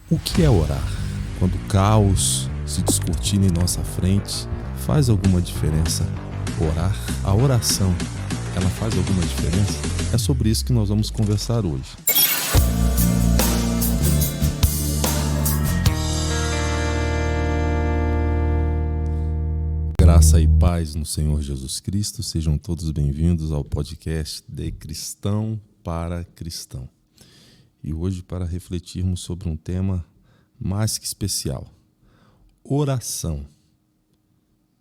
O que é orar? Quando o caos se descortina em nossa frente, faz alguma diferença orar? A oração, ela faz alguma diferença? É sobre isso que nós vamos conversar hoje. Graça e paz no Senhor Jesus Cristo, sejam todos bem-vindos ao podcast de Cristão para Cristão. E hoje, para refletirmos sobre um tema mais que especial, oração.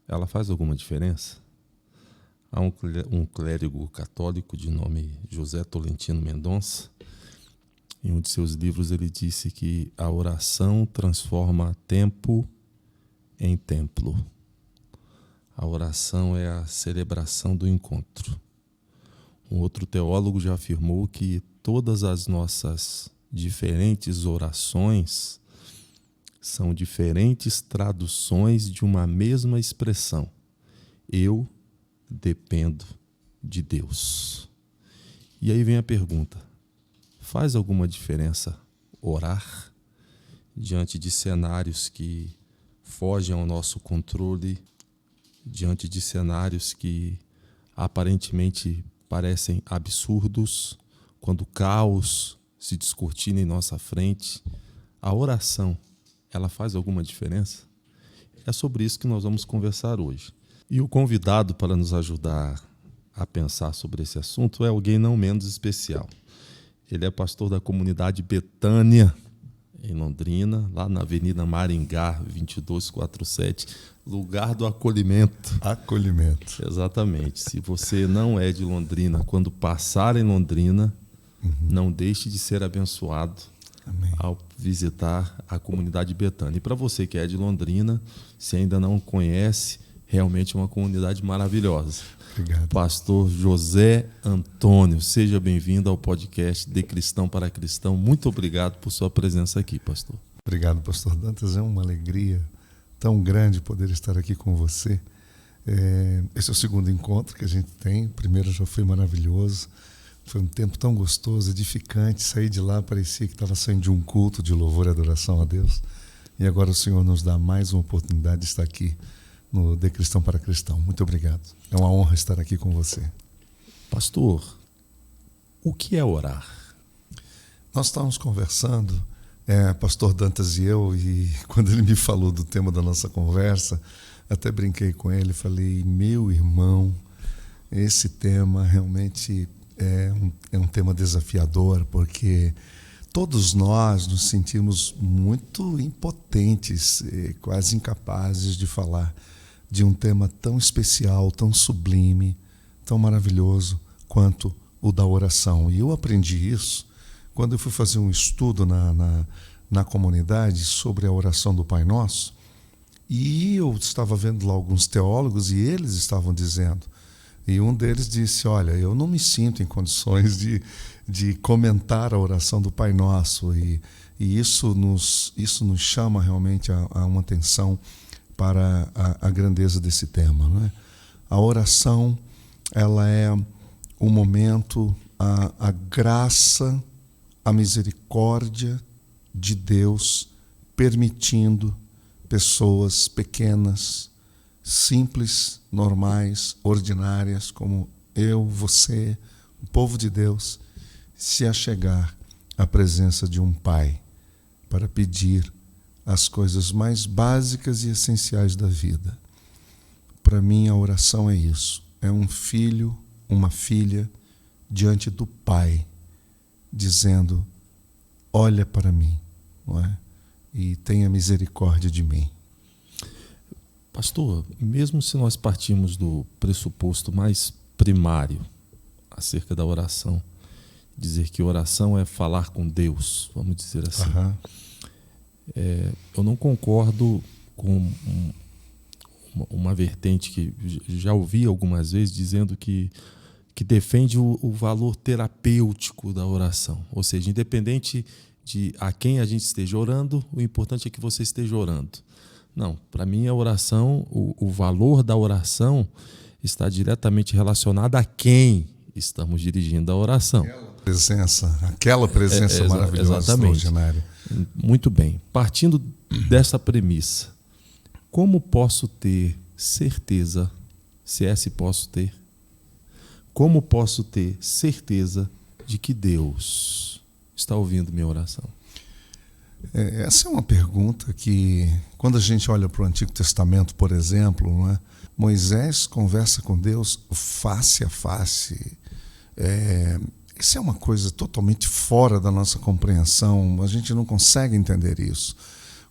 Ela faz alguma diferença? Há um clérigo católico de nome José Tolentino Mendonça. Em um de seus livros ele disse que a oração transforma tempo em templo. A oração é a celebração do encontro. Um outro teólogo já afirmou que todas as nossas diferentes orações são diferentes traduções de uma mesma expressão. Eu dependo de Deus. E aí vem a pergunta: faz alguma diferença orar diante de cenários que fogem ao nosso controle, diante de cenários que aparentemente parecem absurdos, quando o caos se descortina em nossa frente? A oração, ela faz alguma diferença? É sobre isso que nós vamos conversar hoje. E o convidado para nos ajudar a pensar sobre esse assunto é alguém não menos especial. Ele é pastor da comunidade Betânia, em Londrina, lá na Avenida Maringá, 2247, lugar do acolhimento. Acolhimento. Exatamente. Se você não é de Londrina, quando passar em Londrina, não deixe de ser abençoado. Amém. Ao visitar a comunidade Betânia. E para você que é de Londrina, se ainda não conhece, realmente é uma comunidade maravilhosa. Obrigado. Pastor José Antônio, seja bem-vindo ao podcast De Cristão para Cristão. Muito obrigado por sua presença aqui, pastor. Obrigado, pastor Dantas. É uma alegria tão grande poder estar aqui com você. Esse é o segundo encontro que a gente tem. O primeiro já foi maravilhoso. Foi um tempo tão gostoso, edificante. Saí de lá, parecia que estava saindo de um culto de louvor e adoração a Deus. E agora o Senhor nos dá mais uma oportunidade de estar aqui no De Cristão para Cristão. Muito obrigado. É uma honra estar aqui com você. Pastor, o que é orar? Nós estávamos conversando, pastor Dantas e eu, e quando ele me falou do tema da nossa conversa, até brinquei com ele, falei: meu irmão, esse tema realmente é um tema desafiador, porque todos nós nos sentimos muito impotentes, quase incapazes de falar de um tema tão especial, tão sublime, tão maravilhoso quanto o da oração. E eu aprendi isso quando eu fui fazer um estudo na comunidade sobre a oração do Pai Nosso, e eu estava vendo lá alguns teólogos e eles estavam dizendo, e um deles disse: olha, eu não me sinto em condições de comentar a oração do Pai Nosso, e isso nos chama realmente a uma atenção para a grandeza desse tema, não é? A oração, ela é o momento, a graça, a misericórdia de Deus permitindo pessoas pequenas, simples, normais, ordinárias, como eu, você, o povo de Deus, se achegar à presença de um Pai para pedir as coisas mais básicas e essenciais da vida. Para mim, a oração é isso. É um filho, uma filha diante do Pai, dizendo: olha para mim, não é? E tenha misericórdia de mim. Pastor, mesmo se nós partirmos do pressuposto mais primário acerca da oração, dizer que oração é falar com Deus, vamos dizer assim, eu não concordo com uma vertente que já ouvi algumas vezes dizendo que defende o valor terapêutico da oração, ou seja, independente de a quem a gente esteja orando, o importante é que você esteja orando. Não, para mim a oração, o valor da oração está diretamente relacionado a quem estamos dirigindo a oração. Aquela presença maravilhosa, exatamente. extraordinária. Muito bem. Partindo dessa premissa, como posso ter certeza, se é se posso ter, como posso ter certeza de que Deus está ouvindo minha oração? Essa é uma pergunta que, quando a gente olha para o Antigo Testamento, por exemplo, não é? Moisés conversa com Deus face a face. Isso é uma coisa totalmente fora da nossa compreensão. A gente não consegue entender isso.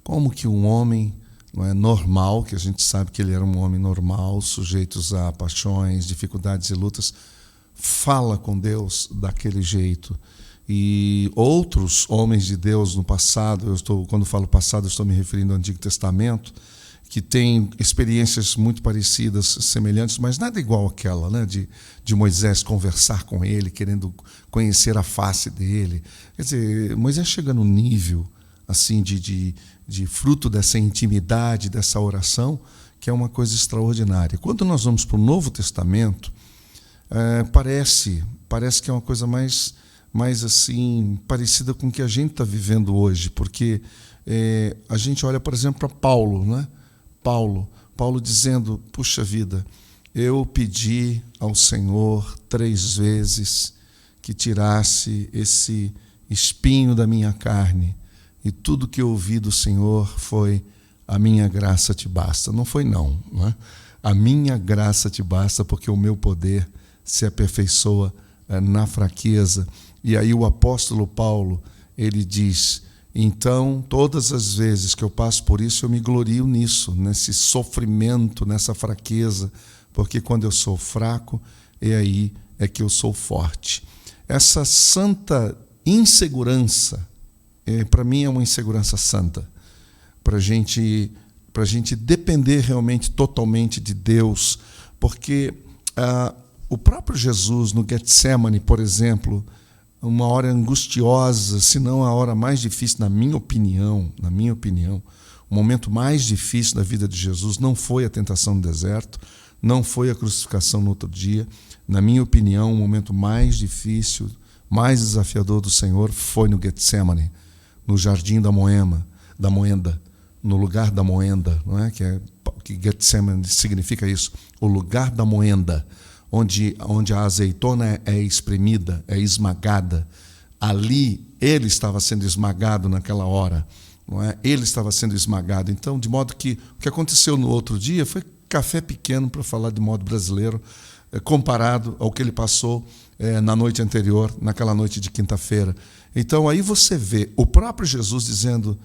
Como que um homem, não é, normal, que a gente sabe que ele era um homem normal, sujeitos a paixões, dificuldades e lutas, fala com Deus daquele jeito. E outros homens de Deus no passado, quando falo passado, eu estou me referindo ao Antigo Testamento, que têm experiências muito parecidas, semelhantes, mas nada igual àquela, né? De Moisés conversar com ele, querendo conhecer a face dele. Quer dizer, Moisés chega no nível assim de fruto dessa intimidade, dessa oração, que é uma coisa extraordinária. Quando nós vamos para o Novo Testamento, parece que é uma coisa mais assim parecida com o que a gente está vivendo hoje, porque a gente olha, por exemplo, para Paulo, né? Paulo dizendo, puxa vida, eu pedi ao Senhor 3 vezes que tirasse esse espinho da minha carne, e tudo que eu ouvi do Senhor foi: a minha graça te basta. Não foi não é? A minha graça te basta, porque o meu poder se aperfeiçoa na fraqueza. E aí o apóstolo Paulo, ele diz: então, todas as vezes que eu passo por isso, eu me glorio nisso, nesse sofrimento, nessa fraqueza, porque quando eu sou fraco, aí é que eu sou forte. Essa santa insegurança, para mim é uma insegurança santa, para a gente depender realmente totalmente de Deus, porque o próprio Jesus no Getsemane, por exemplo, uma hora angustiosa, se não a hora mais difícil, na minha opinião, o momento mais difícil da vida de Jesus não foi a tentação no deserto, não foi a crucificação no outro dia. Na minha opinião, o momento mais difícil, mais desafiador do Senhor foi no Getsemane, no jardim da Moenda, no lugar da moenda, não é? Que Getsemane significa isso, o lugar da moenda, onde a azeitona é espremida, é esmagada. Ali ele estava sendo esmagado naquela hora, não é? Ele estava sendo esmagado. Então, de modo que o que aconteceu no outro dia foi café pequeno, para falar de modo brasileiro, comparado ao que ele passou na noite anterior, naquela noite de quinta-feira. Então, aí você vê o próprio Jesus dizendo: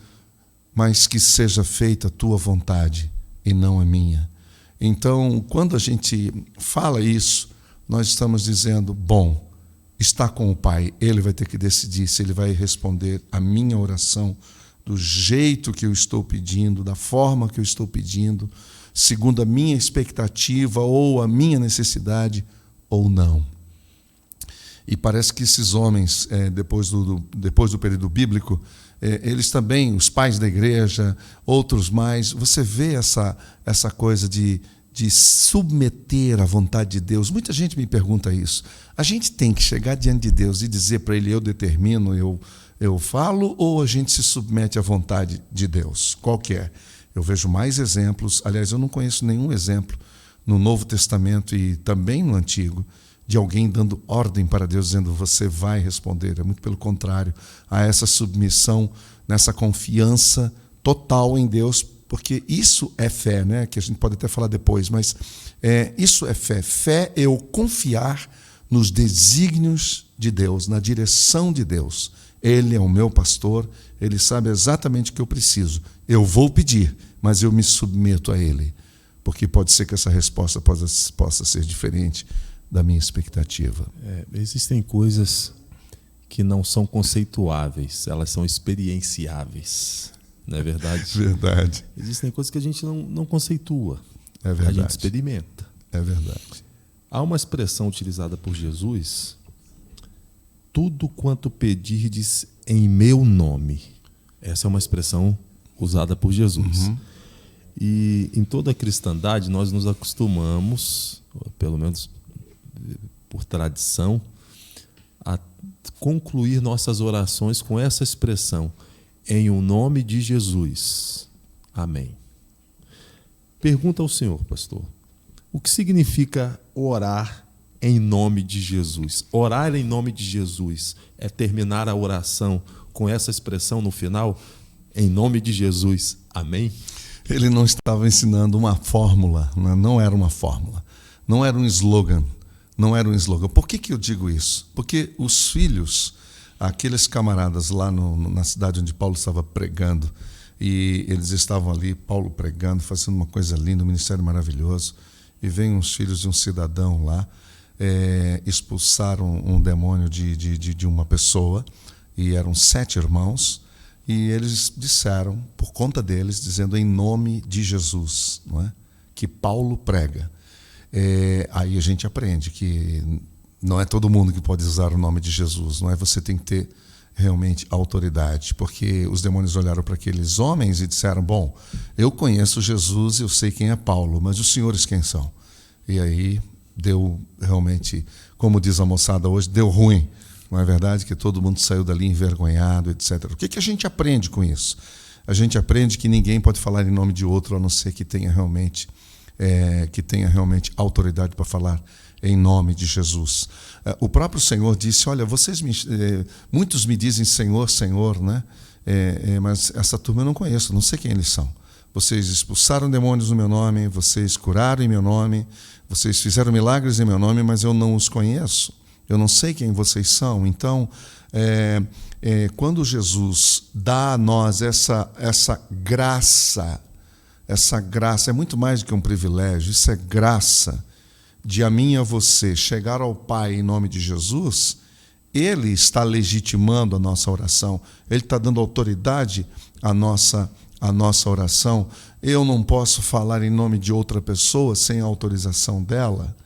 mas que seja feita a tua vontade e não a minha. Então, quando a gente fala isso, nós estamos dizendo: bom, está com o Pai, Ele vai ter que decidir se Ele vai responder a minha oração do jeito que eu estou pedindo, da forma que eu estou pedindo, segundo a minha expectativa ou a minha necessidade, ou não. E parece que esses homens, depois do período bíblico, eles também, os pais da igreja, outros mais, você vê essa coisa de submeter à vontade de Deus. Muita gente me pergunta isso. A gente tem que chegar diante de Deus e dizer para Ele: eu determino, eu falo, ou a gente se submete à vontade de Deus? Qual que é? Eu vejo mais exemplos, aliás, eu não conheço nenhum exemplo no Novo Testamento e também no Antigo, de alguém dando ordem para Deus, dizendo: você vai responder. É muito pelo contrário, a essa submissão, nessa confiança total em Deus, porque isso é fé, né? Que a gente pode até falar depois, mas isso é fé. Fé é eu confiar nos desígnios de Deus, na direção de Deus. Ele é o meu pastor, Ele sabe exatamente o que eu preciso. Eu vou pedir, mas eu me submeto a Ele, porque pode ser que essa resposta possa ser diferente da minha expectativa. Existem coisas que não são conceituáveis, elas são experienciáveis, não é verdade? Verdade. Existem coisas que a gente não conceitua, É verdade. a gente experimenta. É verdade. Há uma expressão utilizada por Jesus: tudo quanto pedirdes em meu nome. Essa é uma expressão usada por Jesus. Uhum. E em toda a cristandade nós nos acostumamos, pelo menos por tradição, a concluir nossas orações com essa expressão: Em o nome de Jesus. Amém. Pergunta ao Senhor, pastor, o que significa orar em nome de Jesus? Orar em nome de Jesus é terminar a oração com essa expressão no final? Em nome de Jesus. Amém? Ele não estava ensinando uma fórmula, não era uma fórmula, não era um slogan, não era um slogan. Por que eu digo isso? Porque os filhos, aqueles camaradas lá na cidade onde Paulo estava pregando, e eles estavam ali, Paulo pregando, fazendo uma coisa linda, um ministério maravilhoso, e vem uns filhos de um cidadão lá, expulsaram um demônio de uma pessoa, e eram 7 irmãos, e eles disseram, por conta deles, dizendo em nome de Jesus, não é? Que Paulo prega. Aí a gente aprende que não é todo mundo que pode usar o nome de Jesus, não é? Você tem que ter realmente autoridade, porque os demônios olharam para aqueles homens e disseram, bom, eu conheço Jesus, eu sei quem é Paulo, mas os senhores quem são? E aí deu realmente, como diz a moçada hoje, deu ruim. Não é verdade? Que todo mundo saiu dali envergonhado, etc. O que a gente aprende com isso? A gente aprende que ninguém pode falar em nome de outro, a não ser que tenha realmente autoridade para falar em nome de Jesus. O próprio Senhor disse, olha, muitos me dizem Senhor, Senhor, né? Mas essa turma eu não conheço, não sei quem eles são. Vocês expulsaram demônios no meu nome, vocês curaram em meu nome, vocês fizeram milagres em meu nome, mas eu não os conheço. Eu não sei quem vocês são. Então, quando Jesus dá a nós essa graça é muito mais do que um privilégio, isso é graça de a mim e a você chegar ao Pai em nome de Jesus, Ele está legitimando a nossa oração, Ele está dando autoridade à nossa oração. Eu não posso falar em nome de outra pessoa sem a autorização dela,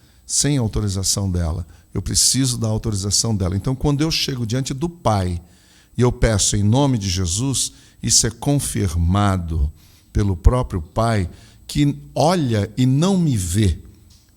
Eu preciso da autorização dela. Então, quando eu chego diante do Pai e eu peço em nome de Jesus, isso é confirmado pelo próprio Pai, que olha e não me vê,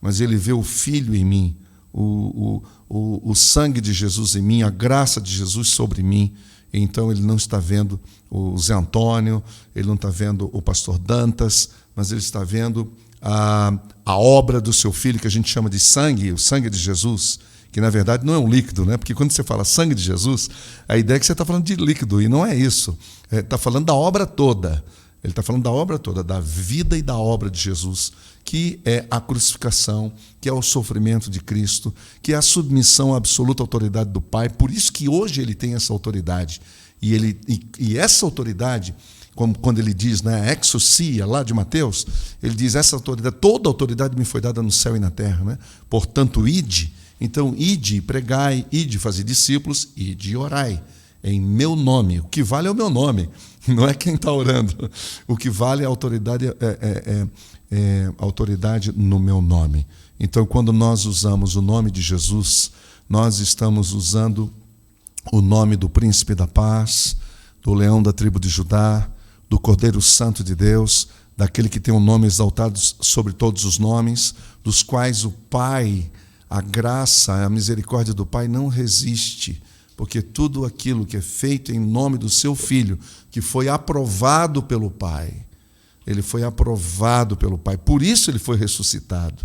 mas Ele vê o Filho em mim, o sangue de Jesus em mim, a graça de Jesus sobre mim. Então, Ele não está vendo o Zé Antônio, Ele não está vendo o pastor Dantas, mas Ele está vendo a obra do seu Filho, que a gente chama de sangue, o sangue de Jesus, que na verdade não é um líquido, né? Porque quando você fala sangue de Jesus, a ideia é que você está falando de líquido, e não é isso. Está falando da obra toda. Ele está falando da obra toda, da vida e da obra de Jesus, que é a crucificação, que é o sofrimento de Cristo, que é a submissão à absoluta autoridade do Pai. Por isso que hoje Ele tem essa autoridade. E essa autoridade, como quando ele diz, né, exousia, lá de Mateus, ele diz, essa autoridade, toda autoridade me foi dada no céu e na terra, né? Portanto, ide. Então, ide, pregai, ide, fazer discípulos, ide e orai, em meu nome. O que vale é o meu nome, não é quem está orando. O que vale é a autoridade, autoridade no meu nome. Então, quando nós usamos o nome de Jesus, nós estamos usando o nome do Príncipe da Paz, do Leão da tribo de Judá, do Cordeiro Santo de Deus, daquele que tem um nome exaltado sobre todos os nomes, dos quais o Pai, a graça, a misericórdia do Pai não resiste, porque tudo aquilo que é feito em nome do seu Filho, que foi aprovado pelo Pai, ele foi aprovado pelo Pai, por isso ele foi ressuscitado,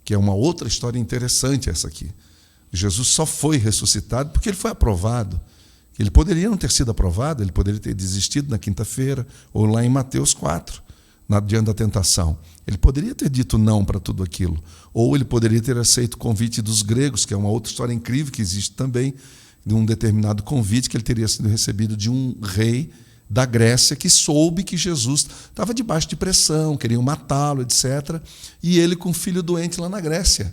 que é uma outra história interessante essa aqui. Jesus só foi ressuscitado porque ele foi aprovado. Ele poderia não ter sido aprovado, ele poderia ter desistido na quinta-feira, ou lá em Mateus 4, diante da tentação. Ele poderia ter dito não para tudo aquilo, ou ele poderia ter aceito o convite dos gregos, que é uma outra história incrível que existe também, de um determinado convite que ele teria sido recebido de um rei da Grécia que soube que Jesus estava debaixo de pressão, queriam matá-lo, etc. E ele com um filho doente lá na Grécia.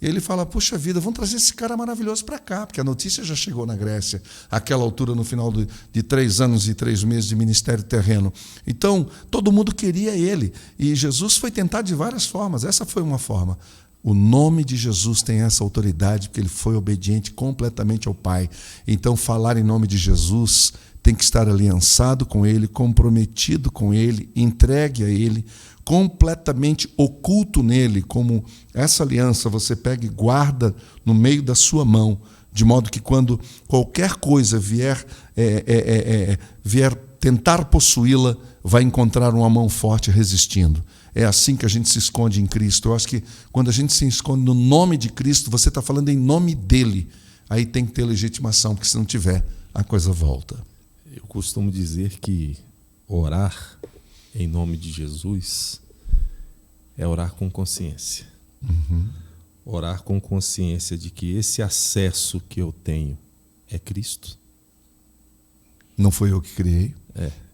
E ele fala, puxa vida, vamos trazer esse cara maravilhoso para cá, porque a notícia já chegou na Grécia, àquela altura, no final de 3 anos e 3 meses de ministério terreno. Então, todo mundo queria ele. E Jesus foi tentado de várias formas. Essa foi uma forma. O nome de Jesus tem essa autoridade, porque ele foi obediente completamente ao Pai. Então, falar em nome de Jesus tem que estar aliançado com ele, comprometido com ele, entregue a ele, completamente oculto nele, como essa aliança você pega e guarda no meio da sua mão, de modo que quando qualquer coisa vier tentar possuí-la, vai encontrar uma mão forte resistindo. É assim que a gente se esconde em Cristo. Eu acho que quando a gente se esconde no nome de Cristo, você está falando em nome dele. Aí tem que ter legitimação, porque se não tiver, a coisa volta. Eu costumo dizer que orar em nome de Jesus é orar com consciência. Orar com consciência de que esse acesso que eu tenho é Cristo. Não foi eu que criei.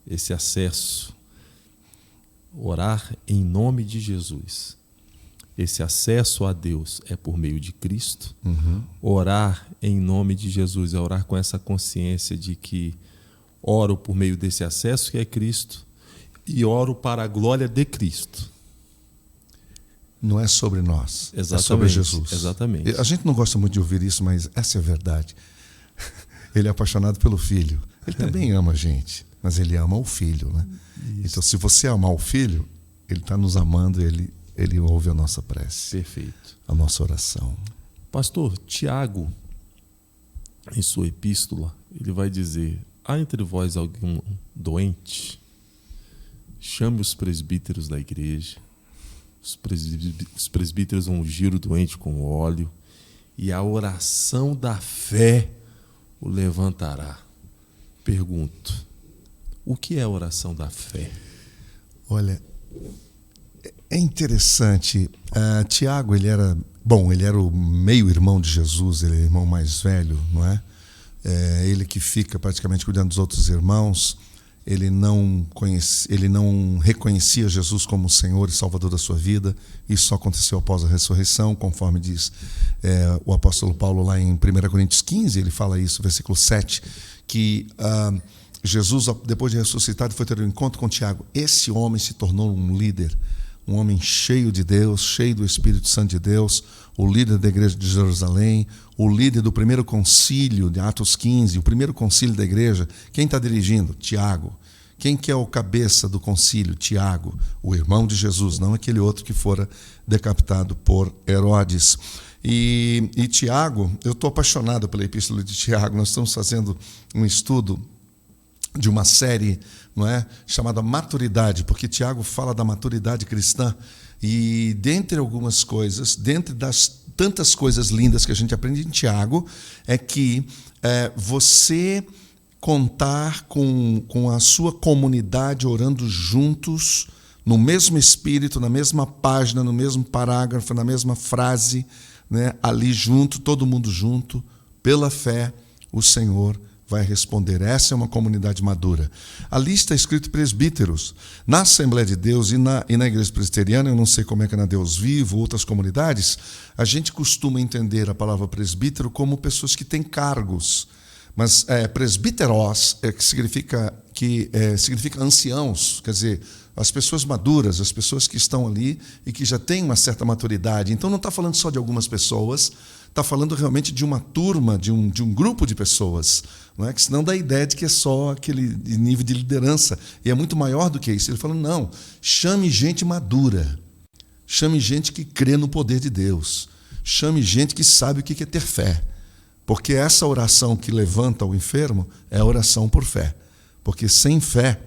Esse acesso. Orar em nome de Jesus. Esse acesso a Deus é por meio de Cristo. Orar em nome de Jesus é orar com essa consciência de que oro por meio desse acesso que é Cristo e oro para a glória de Cristo. Não é sobre nós, Exatamente, é sobre Jesus. Exatamente. A gente não gosta muito de ouvir isso, mas essa é a verdade. Ele é apaixonado pelo Filho. Ele também ama a gente, mas ele ama o Filho, né? Então, se você amar o Filho, ele está nos amando, ele ouve a nossa prece. Perfeito. A nossa oração. Pastor, Tiago, em sua epístola, ele vai dizer: há entre vós algum doente? Chame os presbíteros da igreja. Os presbíteros vão ungir o doente com óleo, e a oração da fé o levantará. Pergunto, o que é a oração da fé? Olha, é interessante. Tiago, ele era o meio-irmão de Jesus, ele é o irmão mais velho, não é? Ele que fica praticamente cuidando dos outros irmãos. Ele não reconhecia Jesus como Senhor e Salvador da sua vida. Isso só aconteceu após a ressurreição, conforme diz o apóstolo Paulo lá em 1 Coríntios 15, ele fala isso, versículo 7, que Jesus, depois de ressuscitado, foi ter um encontro com Tiago. Esse homem se tornou um líder, um homem cheio de Deus, cheio do Espírito Santo de Deus, o líder da igreja de Jerusalém, o líder do primeiro concílio de Atos 15, o primeiro concílio da igreja. Quem está dirigindo? Tiago. Quem que é o cabeça do concílio? Tiago, o irmão de Jesus, não aquele outro que fora decapitado por Herodes. E Tiago, eu estou apaixonado pela epístola de Tiago. Nós estamos fazendo um estudo de uma série, não é, chamada Maturidade, porque Tiago fala da maturidade cristã. E dentre algumas coisas, dentre das tantas coisas lindas que a gente aprende em Tiago, é que você contar com a sua comunidade orando juntos, no mesmo espírito, na mesma página, no mesmo parágrafo, na mesma frase, né, ali junto, todo mundo junto, pela fé, o Senhor vai responder. Essa é uma comunidade madura. Ali está escrito presbíteros. Na Assembleia de Deus e na Igreja Presbiteriana, eu não sei como é que é na Deus Vivo, outras comunidades, a gente costuma entender a palavra presbítero como pessoas que têm cargos. Mas presbíteros, que significa anciãos, quer dizer, as pessoas maduras, as pessoas que estão ali e que já têm uma certa maturidade. Então não está falando só de algumas pessoas, está falando realmente de uma turma, de um grupo de pessoas, não é? Que senão dá a ideia de que é só aquele nível de liderança, e é muito maior do que isso. Ele falou, não, chame gente madura, chame gente que crê no poder de Deus, chame gente que sabe o que é ter fé, porque essa oração que levanta o enfermo é a oração por fé, porque sem fé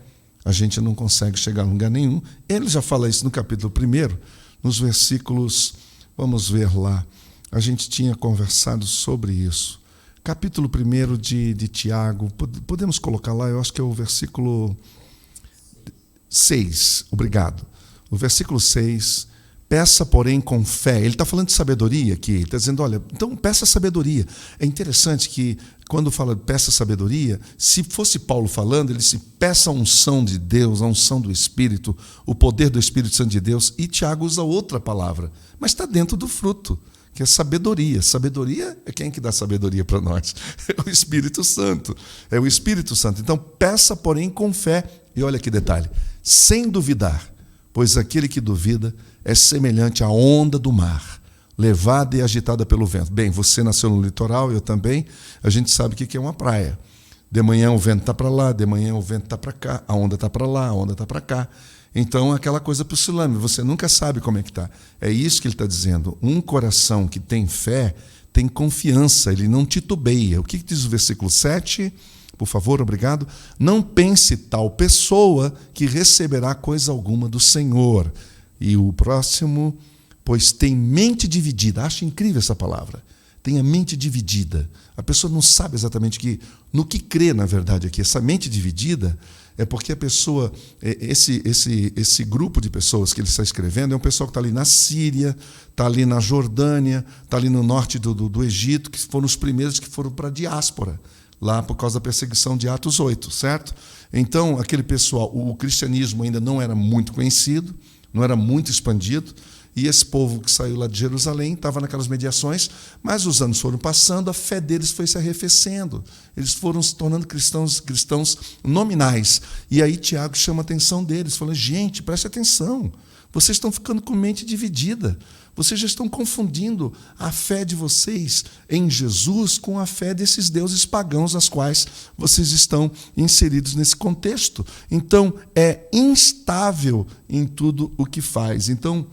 a gente não consegue chegar a lugar nenhum. Ele já fala isso no capítulo 1, nos versículos, vamos ver lá, a gente tinha conversado sobre isso. Capítulo 1 de Tiago, podemos colocar lá, eu acho que é o versículo 6, obrigado. O versículo 6, peça, porém, com fé. Ele está falando de sabedoria aqui, ele está dizendo, olha, então peça sabedoria. É interessante que, quando fala peça sabedoria, se fosse Paulo falando, ele disse, peça a unção de Deus, a unção do Espírito, o poder do Espírito Santo de Deus, e Tiago usa outra palavra, mas está dentro do fruto, que é sabedoria. Sabedoria é quem que dá sabedoria para nós? É o Espírito Santo. É o Espírito Santo. Então, peça, porém, com fé. E olha que detalhe, sem duvidar, pois aquele que duvida é semelhante à onda do mar, levada e agitada pelo vento. Bem, você nasceu no litoral, eu também, a gente sabe o que é uma praia. De manhã o vento está para lá, de manhã o vento está para cá, a onda está para lá, a onda está para cá. Então, aquela coisa para o tsunami, você nunca sabe como é que está. É isso que ele está dizendo. Um coração que tem fé, tem confiança, ele não titubeia. O que diz o versículo 7? Por favor, obrigado. Não pense tal pessoa que receberá coisa alguma do Senhor. E o próximo, pois tem mente dividida. Acho incrível essa palavra. Tem a mente dividida. A pessoa não sabe exatamente no que crê, na verdade, aqui. Essa mente dividida é porque a pessoa, esse grupo de pessoas que ele está escrevendo é um pessoal que está ali na Síria, está ali na Jordânia, está ali no norte do Egito, que foram os primeiros que foram para a diáspora, lá por causa da perseguição de Atos 8, certo? Então, aquele pessoal, o cristianismo ainda não era muito conhecido, não era muito expandido, e esse povo que saiu lá de Jerusalém estava naquelas mediações, mas os anos foram passando, a fé deles foi se arrefecendo. Eles foram se tornando cristãos nominais. E aí Tiago chama a atenção deles, fala, gente, preste atenção, vocês estão ficando com mente dividida. Vocês já estão confundindo a fé de vocês em Jesus com a fé desses deuses pagãos, as quais vocês estão inseridos nesse contexto. Então, é instável em tudo o que faz. Então,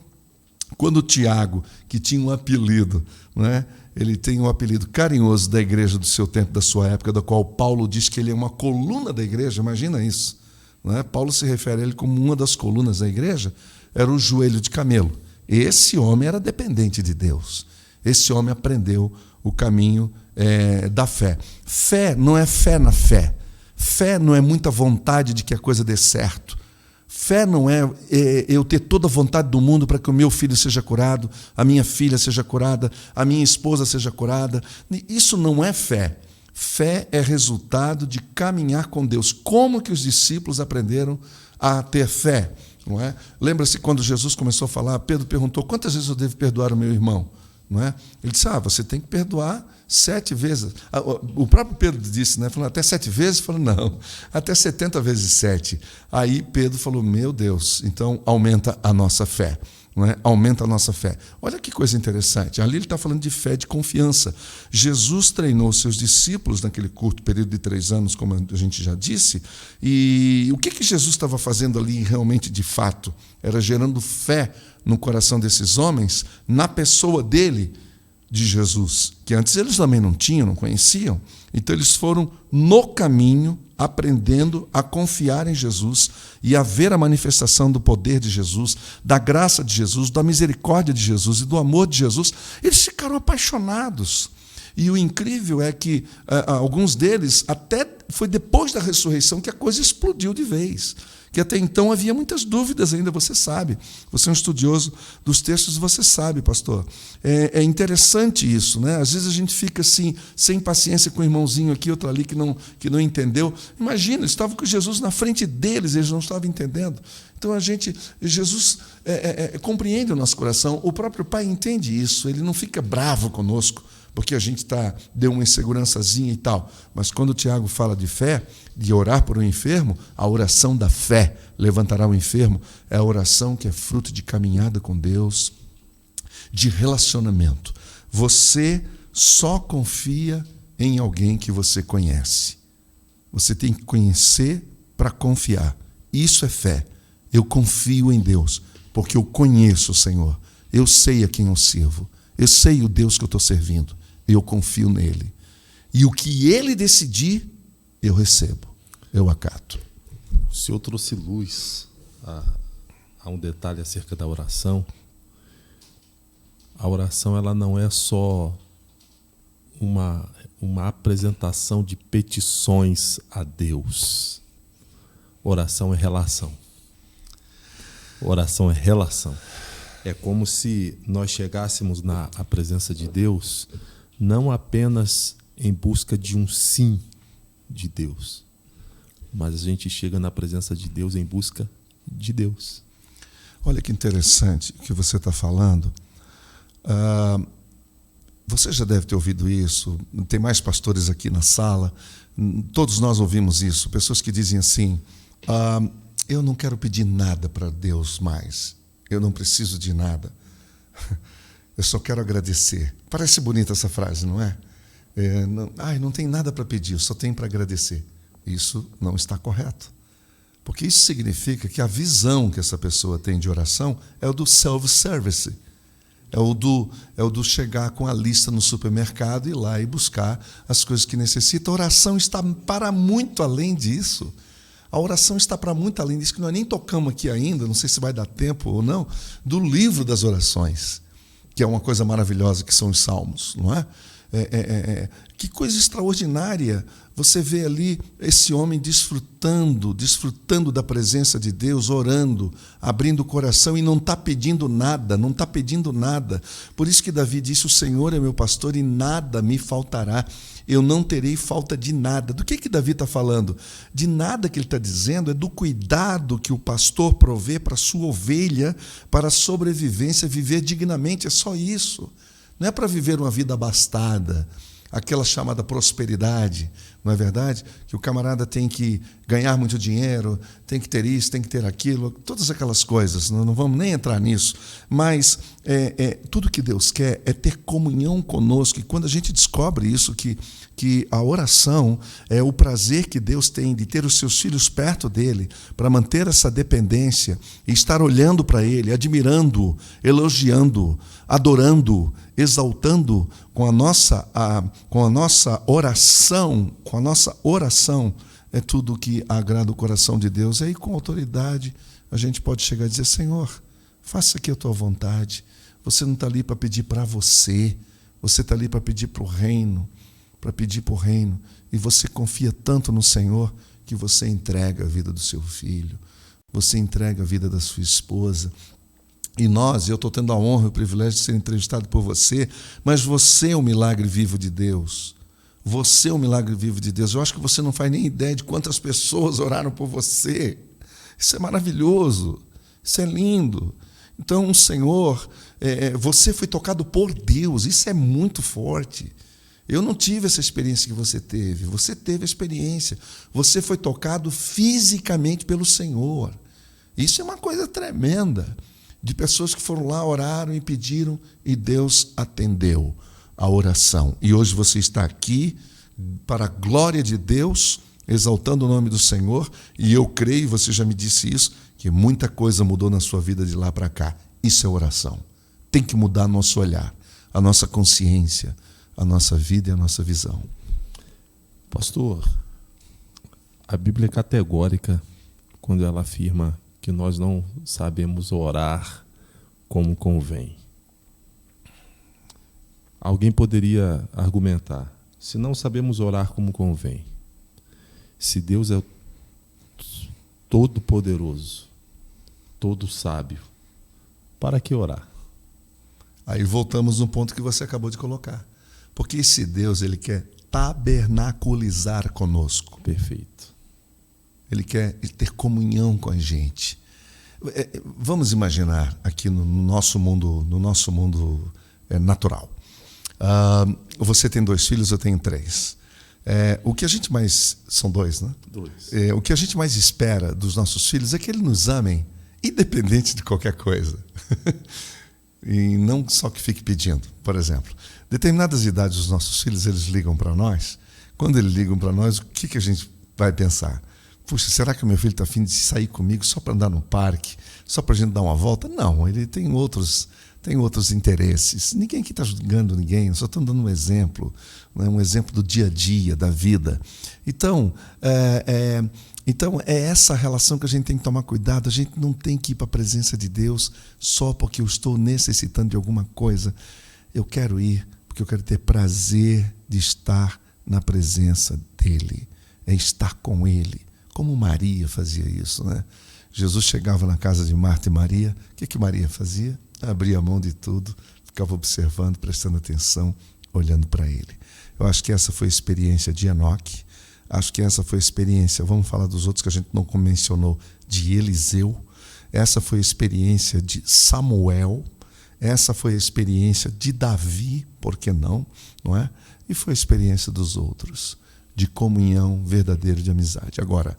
quando Tiago, que tinha um apelido, né? Ele tem um apelido carinhoso da igreja do seu tempo, da sua época, da qual Paulo diz que ele é uma coluna da igreja, imagina isso. Né? Paulo se refere a ele como uma das colunas da igreja, era o joelho de camelo. Esse homem era dependente de Deus. Esse homem aprendeu o caminho da fé. Fé não é fé na fé. Fé não é muita vontade de que a coisa dê certo. Fé não é eu ter toda a vontade do mundo para que o meu filho seja curado, a minha filha seja curada, a minha esposa seja curada. Isso não é fé. Fé é resultado de caminhar com Deus. Como que os discípulos aprenderam a ter fé? Não é? Lembra-se quando Jesus começou a falar, Pedro perguntou, quantas vezes eu devo perdoar o meu irmão? Não é? Ele disse, você tem que perdoar 7 vezes. O próprio Pedro disse, né? Falou, até 7 vezes? Falou, não, até 70 vezes 7. Aí Pedro falou, meu Deus, então aumenta a nossa fé. Não é? Aumenta a nossa fé. Olha que coisa interessante. Ali ele está falando de fé, de confiança. Jesus treinou seus discípulos naquele curto período de 3 anos, como a gente já disse, e o que Jesus estava fazendo ali realmente de fato? Era gerando fé no coração desses homens, na pessoa dele, de Jesus, que antes eles também não tinham, não conheciam. Então eles foram no caminho, aprendendo a confiar em Jesus e a ver a manifestação do poder de Jesus, da graça de Jesus, da misericórdia de Jesus e do amor de Jesus. Eles ficaram apaixonados. E o incrível é que alguns deles, até foi depois da ressurreição que a coisa explodiu de vez. Que até então havia muitas dúvidas ainda, você sabe. Você é um estudioso dos textos, você sabe, pastor. É interessante isso, né? Às vezes a gente fica assim, sem paciência com o irmãozinho aqui, outro ali que não entendeu. Imagina, eles estavam com Jesus na frente deles, eles não estavam entendendo. Então Jesus compreende o nosso coração, o próprio Pai entende isso, ele não fica bravo conosco, porque a gente deu uma insegurançazinha e tal. Mas quando o Tiago fala de fé, de orar por um enfermo, a oração da fé levantará o enfermo, é a oração que é fruto de caminhada com Deus, de relacionamento. Você só confia em alguém que você conhece. Você tem que conhecer para confiar. Isso é fé. Eu confio em Deus, porque eu conheço o Senhor. Eu sei a quem eu sirvo. Eu sei o Deus que eu estou servindo. Eu confio nele. E o que ele decidir, eu recebo. Eu acato. O Senhor trouxe luz a um detalhe acerca da oração. A oração ela não é só uma apresentação de petições a Deus. Oração é relação. Oração é relação. É como se nós chegássemos na presença de Deus não apenas em busca de um sim de Deus, mas a gente chega na presença de Deus em busca de Deus. Olha que interessante o que você está falando. Você já deve ter ouvido isso, tem mais pastores aqui na sala, todos nós ouvimos isso, pessoas que dizem assim, eu não quero pedir nada para Deus mais, eu não preciso de nada, eu só quero agradecer. Parece bonita essa frase, não é? Não tem nada para pedir, eu só tenho para agradecer. Isso não está correto, porque isso significa que a visão que essa pessoa tem de oração é o do self-service. É o do chegar com a lista no supermercado, ir lá e buscar as coisas que necessita. A oração está para muito além disso. A oração está para muito além disso, que nós nem tocamos aqui ainda, não sei se vai dar tempo ou não, do livro das orações, que é uma coisa maravilhosa, que são os salmos, não é? Que coisa extraordinária você vê ali esse homem desfrutando da presença de Deus, orando, abrindo o coração e não está pedindo nada, não está pedindo nada. Por isso que Davi disse: o Senhor é meu pastor e nada me faltará, eu não terei falta de nada. Do que Davi está falando? De nada que ele está dizendo, é do cuidado que o pastor provê para a sua ovelha, para a sobrevivência, viver dignamente, é só isso. Não é para viver uma vida abastada, aquela chamada prosperidade, não é verdade? Que o camarada tem que ganhar muito dinheiro, tem que ter isso, tem que ter aquilo, todas aquelas coisas, não vamos nem entrar nisso, mas tudo que Deus quer é ter comunhão conosco, e quando a gente descobre isso, que a oração é o prazer que Deus tem de ter os seus filhos perto dele, para manter essa dependência e estar olhando para ele, admirando, elogiando, adorando, exaltando com a nossa oração, é tudo que agrada o coração de Deus. E aí, com autoridade, a gente pode chegar e dizer: Senhor, faça aqui a tua vontade. Você não está ali para pedir para você está ali para pedir para o reino, e você confia tanto no Senhor que você entrega a vida do seu filho, você entrega a vida da sua esposa. E eu estou tendo a honra e o privilégio de ser entrevistado por você, mas você é um milagre vivo de Deus. Você é um milagre vivo de Deus. Eu acho que você não faz nem ideia de quantas pessoas oraram por você. Isso é maravilhoso, isso é lindo. Então, Senhor, você foi tocado por Deus, isso é muito forte. Eu não tive essa experiência que você teve a experiência. Você foi tocado fisicamente pelo Senhor. Isso é uma coisa tremenda. De pessoas que foram lá, oraram e pediram, e Deus atendeu a oração. E hoje você está aqui para a glória de Deus, exaltando o nome do Senhor, e eu creio, você já me disse isso, que muita coisa mudou na sua vida de lá para cá. Isso é oração. Tem que mudar nosso olhar, a nossa consciência, a nossa vida e a nossa visão. Pastor, a Bíblia é categórica quando ela afirma que nós não sabemos orar como convém. Alguém poderia argumentar: se não sabemos orar como convém, se Deus é todo-poderoso, todo-sábio, para que orar? Aí voltamos no ponto que você acabou de colocar. Porque esse Deus, ele quer tabernaculizar conosco. Perfeito. Ele quer ter comunhão com a gente. Vamos imaginar aqui no nosso mundo natural. Você tem 2 filhos, eu tenho 3. O que a gente mais... São 2, né? 2. O que a gente mais espera dos nossos filhos é que eles nos amem, independente de qualquer coisa. E não só que fique pedindo. Por exemplo, determinadas idades dos nossos filhos, eles ligam para nós. Quando eles ligam para nós, o que a gente vai pensar? Puxa, será que o meu filho está afim de sair comigo só para andar no parque, só para a gente dar uma volta? Não, ele tem outros interesses. Ninguém aqui está julgando ninguém, só estou dando um exemplo, né? Um exemplo do dia a dia, da vida. Então, é essa relação que a gente tem que tomar cuidado. A gente não tem que ir para a presença de Deus só porque eu estou necessitando de alguma coisa. Eu quero ir porque eu quero ter prazer de estar na presença dEle, é estar com Ele. Como Maria fazia isso, né? Jesus chegava na casa de Marta e Maria, o que Maria fazia? Abria a mão de tudo, ficava observando, prestando atenção, olhando para ele. Eu acho que essa foi a experiência de Enoque, acho que essa foi a experiência, vamos falar dos outros que a gente não mencionou, de Eliseu, essa foi a experiência de Samuel, essa foi a experiência de Davi, por que não é? E foi a experiência dos outros, de comunhão verdadeira, de amizade. Agora,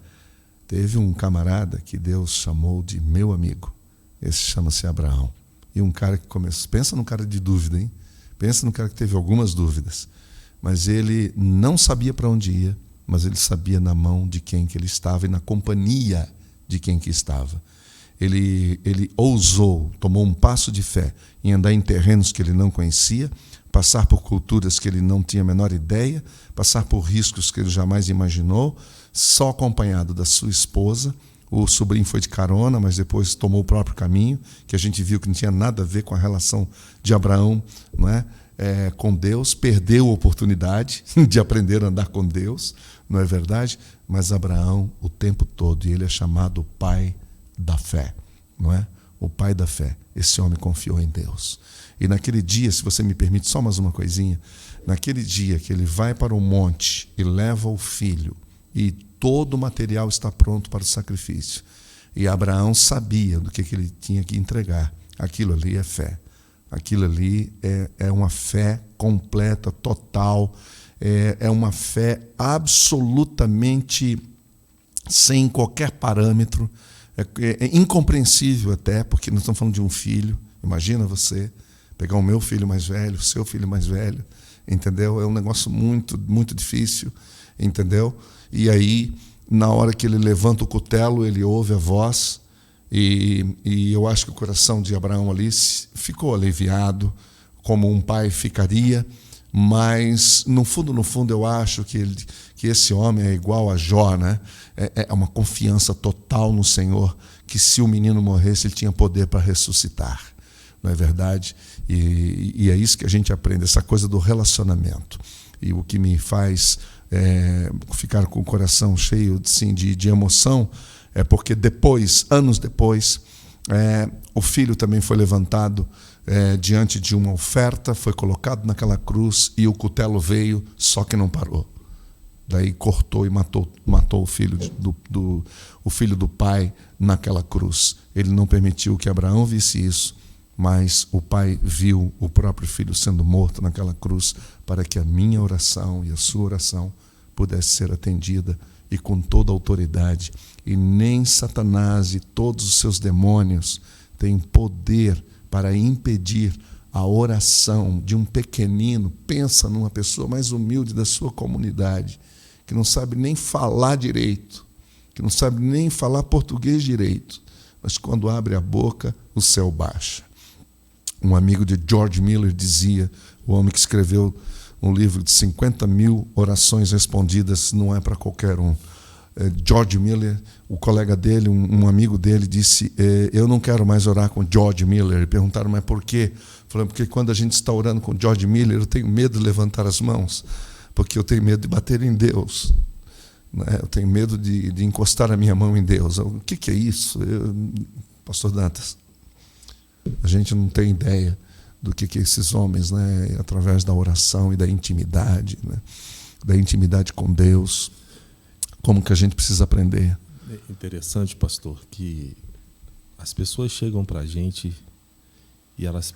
teve um camarada que Deus chamou de meu amigo. Esse chama-se Abraão. E um cara que começou... Pensa num cara de dúvida, hein? Pensa num cara que teve algumas dúvidas. Mas ele não sabia para onde ia, mas ele sabia na mão de quem que ele estava e na companhia de quem que estava. ele ousou, tomou um passo de fé em andar em terrenos que ele não conhecia, passar por culturas que ele não tinha a menor ideia, passar por riscos que ele jamais imaginou, só acompanhado da sua esposa. O sobrinho foi de carona, mas depois tomou o próprio caminho, que a gente viu que não tinha nada a ver com a relação de Abraão, não é? Com Deus, perdeu a oportunidade de aprender a andar com Deus, não é verdade? Mas Abraão, o tempo todo, e ele é chamado o pai da fé, não é? O pai da fé. Esse homem confiou em Deus. E naquele dia, se você me permite só mais uma coisinha, naquele dia que ele vai para o monte e leva o filho, e todo o material está pronto para o sacrifício, e Abraão sabia do que ele tinha que entregar, aquilo ali é fé. Aquilo ali é uma fé completa, total, é uma fé absolutamente sem qualquer parâmetro, é incompreensível até, porque nós estamos falando de um filho. Imagina você pegar o meu filho mais velho, o seu filho mais velho, entendeu? É um negócio muito, muito difícil, entendeu? E aí, na hora que ele levanta o cutelo, ele ouve a voz, e eu acho que o coração de Abraão ali ficou aliviado, como um pai ficaria, mas no fundo eu acho que esse homem é igual a Jó, né? É uma confiança total no Senhor, que se o menino morresse, ele tinha poder para ressuscitar, não é verdade? E é isso que a gente aprende, essa coisa do relacionamento. E o que me faz ficar com o coração cheio assim, de emoção é porque depois, anos depois, o filho também foi levantado diante de uma oferta, foi colocado naquela cruz e o cutelo veio, só que não parou. Daí cortou e matou o filho o filho do pai naquela cruz. Ele não permitiu que Abraão visse isso, mas o pai viu o próprio filho sendo morto naquela cruz para que a minha oração e a sua oração pudesse ser atendida, e com toda a autoridade. E nem Satanás e todos os seus demônios têm poder para impedir a oração de um pequenino. Pensa numa pessoa mais humilde da sua comunidade, que não sabe nem falar direito, que não sabe nem falar português direito, mas quando abre a boca, o céu baixa. Um amigo de George Miller dizia, o homem que escreveu um livro de 50 mil orações respondidas, não é para qualquer um. George Miller, o colega dele, um amigo dele, disse, eu não quero mais orar com George Miller. E perguntaram, mas por quê? Falando, porque quando a gente está orando com George Miller, eu tenho medo de levantar as mãos, porque eu tenho medo de bater em Deus. Eu tenho medo de encostar a minha mão em Deus. O que é isso? Pastor Dantas, a gente não tem ideia do que esses homens, né, através da oração e da intimidade, né, da intimidade com Deus, como que a gente precisa aprender. É interessante, pastor, que as pessoas chegam para a gente e elas,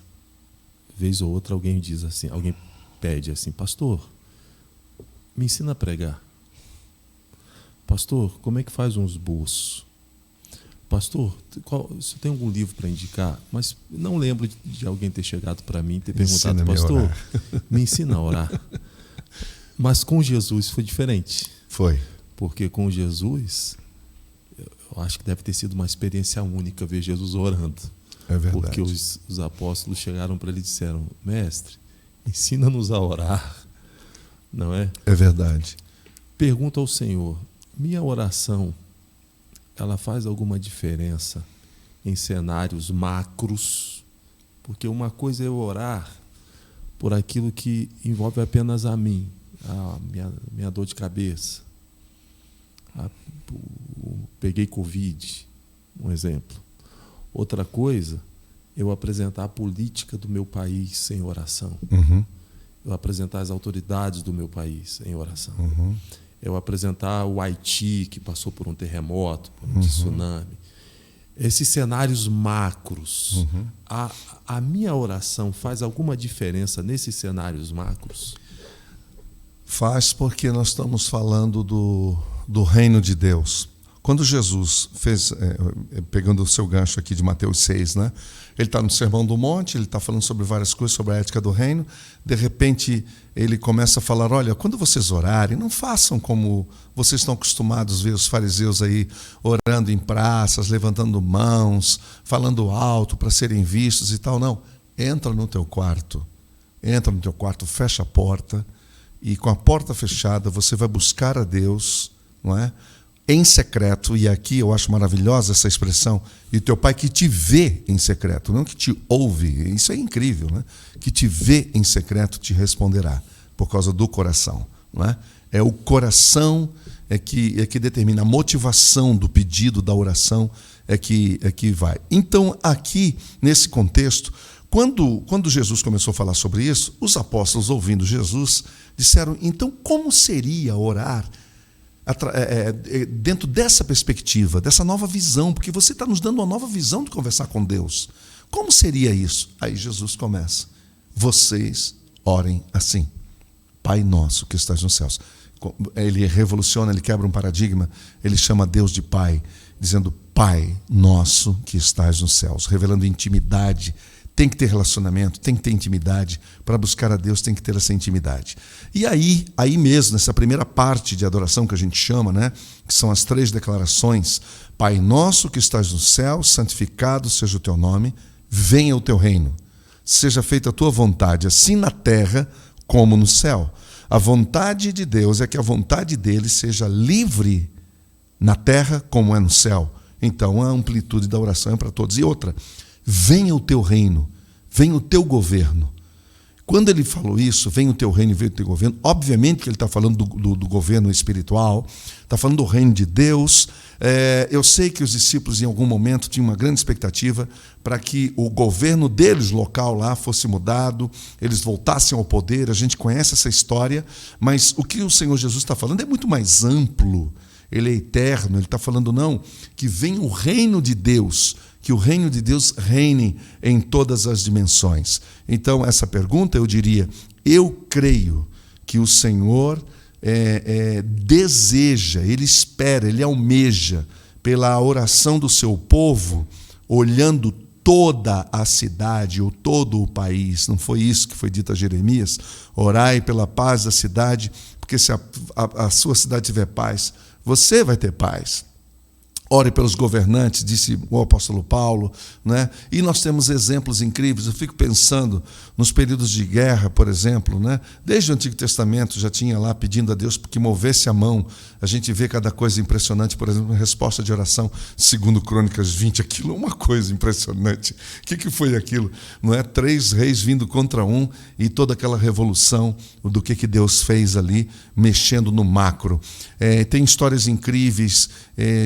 vez ou outra, alguém diz assim, alguém pede assim, pastor, me ensina a pregar. Pastor, como é que faz um esboço? Pastor, você tem algum livro para indicar? Mas não lembro de alguém ter chegado para mim e ter perguntado, pastor, me ensina a orar. Mas com Jesus foi diferente. Foi. Porque com Jesus, eu acho que deve ter sido uma experiência única ver Jesus orando. É verdade. Porque os apóstolos chegaram para ele e disseram, mestre, ensina-nos a orar. Não é? É verdade. Pergunta ao Senhor, minha oração, ela faz alguma diferença em cenários macros? Porque uma coisa é eu orar por aquilo que envolve apenas a mim, a minha dor de cabeça. Peguei Covid, um exemplo. Outra coisa, eu apresentar a política do meu país sem oração. Uhum. Eu apresentar as autoridades do meu país em oração. Uhum. Eu apresentar o Haiti, que passou por um terremoto, por um tsunami. Esses cenários macros. A minha oração faz alguma diferença nesses cenários macros? Faz, porque nós estamos falando do reino de Deus. Quando Jesus fez, pegando o seu gancho aqui de Mateus 6, né? Ele está no Sermão do Monte, ele está falando sobre várias coisas, sobre a ética do reino. De repente, ele começa a falar, olha, quando vocês orarem, não façam como vocês estão acostumados a ver os fariseus aí orando em praças, levantando mãos, falando alto para serem vistos e tal. Não, entra no teu quarto, fecha a porta e com a porta fechada você vai buscar a Deus, não é? Em secreto, e aqui eu acho maravilhosa essa expressão, e teu pai que te vê em secreto, não que te ouve, isso é incrível, né? Que te vê em secreto te responderá, por causa do coração, não é? É o coração que determina a motivação do pedido, da oração, é que vai. Então, aqui, nesse contexto, quando Jesus começou a falar sobre isso, os apóstolos, ouvindo Jesus, disseram, então como seria orar dentro dessa perspectiva, dessa nova visão, porque você está nos dando uma nova visão de conversar com Deus. Como seria isso? Aí Jesus começa. Vocês orem assim. Pai nosso que estás nos céus. Ele revoluciona, ele quebra um paradigma, ele chama Deus de Pai, dizendo Pai nosso que estás nos céus, revelando intimidade. Tem que ter relacionamento, tem que ter intimidade. Para buscar a Deus tem que ter essa intimidade. E aí mesmo, nessa primeira parte de adoração que a gente chama, né, que são as 3 declarações, Pai nosso que estás no céu, santificado seja o teu nome, venha o teu reino, seja feita a tua vontade, assim na terra como no céu. A vontade de Deus é que a vontade dele seja livre na terra como é no céu. Então a amplitude da oração é para todos. E outra, venha o teu reino, venha o teu governo. Quando ele falou isso, venha o teu reino e venha o teu governo, obviamente que ele está falando do governo espiritual, está falando do reino de Deus. Eu sei que os discípulos em algum momento tinham uma grande expectativa para que o governo deles, local lá, fosse mudado, eles voltassem ao poder. A gente conhece essa história, mas o que o Senhor Jesus está falando é muito mais amplo. Ele é eterno, ele está falando não, que venha o reino de Deus, que o reino de Deus reine em todas as dimensões. Então, essa pergunta, eu diria, eu creio que o Senhor deseja, ele espera, ele almeja pela oração do seu povo, olhando toda a cidade ou todo o país. Não foi isso que foi dito a Jeremias? Orai pela paz da cidade, porque se a sua cidade tiver paz, você vai ter paz. Ore pelos governantes, disse o apóstolo Paulo, né? E nós temos exemplos incríveis. Eu fico pensando nos períodos de guerra, por exemplo, né? Desde o Antigo Testamento já tinha lá pedindo a Deus que movesse a mão. A gente vê cada coisa impressionante, por exemplo, a resposta de oração, segundo Crônicas 20, aquilo é uma coisa impressionante. O que foi aquilo? Não é? 3 reis vindo contra um e toda aquela revolução do que Deus fez ali, mexendo no macro. Tem histórias incríveis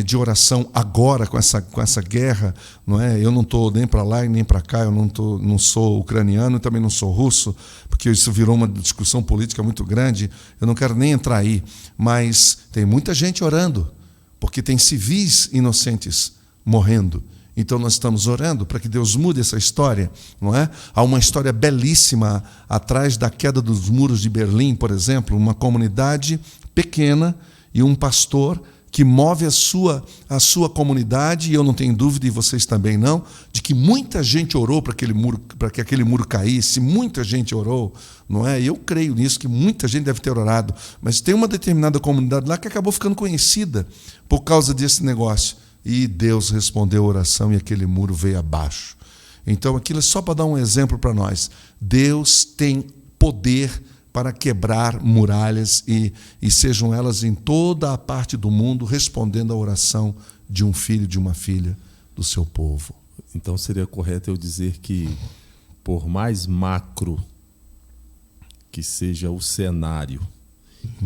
de oração agora com essa guerra, não é? Eu não estou nem para lá e nem para cá, eu não sou ucraniano e também não sou russo, porque isso virou uma discussão política muito grande, eu não quero nem entrar aí, mas tem muita gente orando, porque tem civis inocentes morrendo. Então nós estamos orando para que Deus mude essa história, não é? Há uma história belíssima atrás da queda dos muros de Berlim, por exemplo, uma comunidade pequena e um pastor que move a sua comunidade, e eu não tenho dúvida, e vocês também não, de que muita gente orou para que aquele muro caísse, muita gente orou, não é? Eu creio nisso, que muita gente deve ter orado, mas tem uma determinada comunidade lá que acabou ficando conhecida por causa desse negócio, e Deus respondeu a oração e aquele muro veio abaixo. Então aquilo é só para dar um exemplo para nós. Deus tem poder para quebrar muralhas e sejam elas em toda a parte do mundo respondendo à oração de um filho, de uma filha do seu povo. Então seria correto eu dizer que, por mais macro que seja o cenário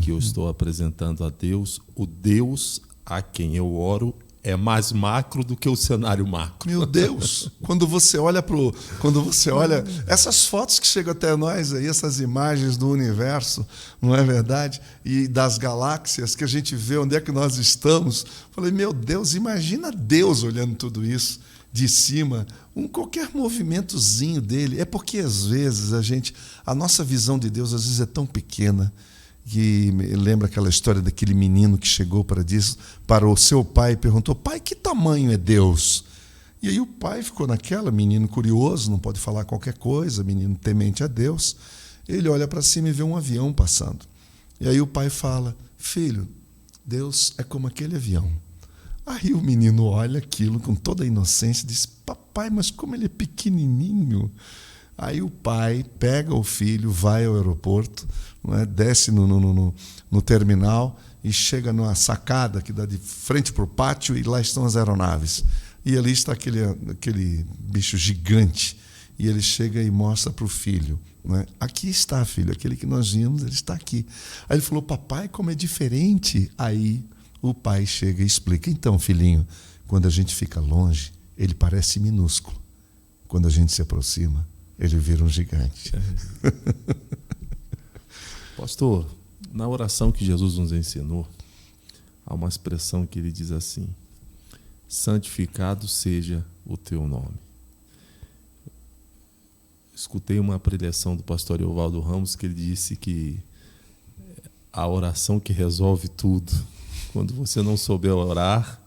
que eu estou apresentando a Deus, o Deus a quem eu oro é mais macro do que o cenário macro. Meu Deus! Quando você olha essas fotos que chegam até nós aí, essas imagens do universo, não é verdade? E das galáxias que a gente vê onde é que nós estamos. Falei, meu Deus, imagina Deus olhando tudo isso de cima, qualquer movimentozinho dele. É porque às vezes a nossa visão de Deus às vezes é tão pequena. que lembra aquela história daquele menino que chegou para o seu pai e perguntou: pai, que tamanho é Deus? E aí o pai ficou naquela, menino curioso, não pode falar qualquer coisa, menino temente a Deus. Ele olha para cima e vê um avião passando. E aí o pai fala: filho, Deus é como aquele avião. Aí o menino olha aquilo com toda a inocência e diz: papai, mas como ele é pequenininho. Aí o pai pega o filho, vai ao aeroporto, não é? Desce no terminal e chega numa sacada que dá de frente para o pátio, e lá estão as aeronaves. E ali está aquele bicho gigante. E ele chega e mostra para o filho, não é? Aqui está, filho, aquele que nós vimos, ele está aqui. Aí ele falou: papai, como é diferente. Aí o pai chega e explica: então, filhinho, quando a gente fica longe, ele parece minúsculo. Quando a gente se aproxima, ele vira um gigante. Pastor, na oração que Jesus nos ensinou, há uma expressão que ele diz assim: santificado seja o teu nome. Escutei uma preleção do pastor Eovaldo Ramos que ele disse que a oração que resolve tudo. Quando você não souber orar,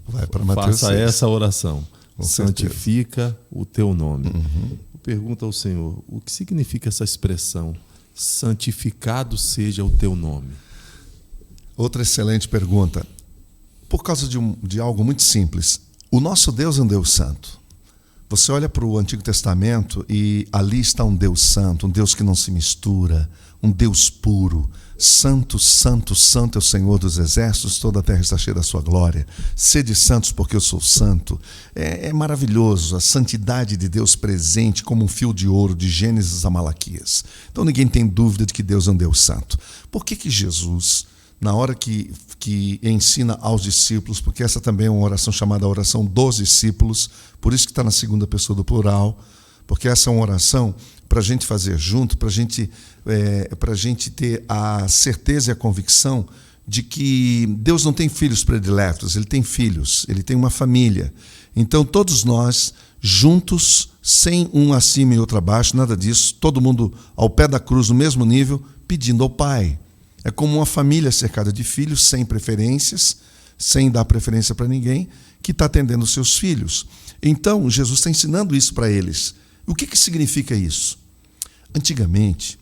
vai para Mateus faça 6. Essa oração. Com santifica certeza. O teu nome. Uhum. Pergunta ao Senhor: o que significa essa expressão? Santificado seja o teu nome. Outra excelente pergunta. Por causa de algo muito simples. O nosso Deus é um Deus santo. Você olha para o Antigo Testamento e ali está um Deus santo, um Deus que não se mistura, um Deus puro. Santo, santo, santo é o Senhor dos exércitos, toda a terra está cheia da sua glória. Sede santos porque eu sou santo. É maravilhoso a santidade de Deus presente como um fio de ouro de Gênesis a Malaquias. Então ninguém tem dúvida de que Deus é um Deus santo. Por que Jesus, na hora que ensina aos discípulos, porque essa também é uma oração chamada oração dos discípulos, por isso que está na segunda pessoa do plural, porque essa é uma oração para a gente fazer junto, para a gente ter a certeza e a convicção de que Deus não tem filhos prediletos, Ele tem filhos, Ele tem uma família. Então todos nós, juntos, sem um acima e outro abaixo, nada disso, todo mundo ao pé da cruz, no mesmo nível, pedindo ao Pai. É como uma família cercada de filhos, sem preferências, sem dar preferência para ninguém, que está atendendo os seus filhos. Então, Jesus está ensinando isso para eles. O que significa isso? Antigamente,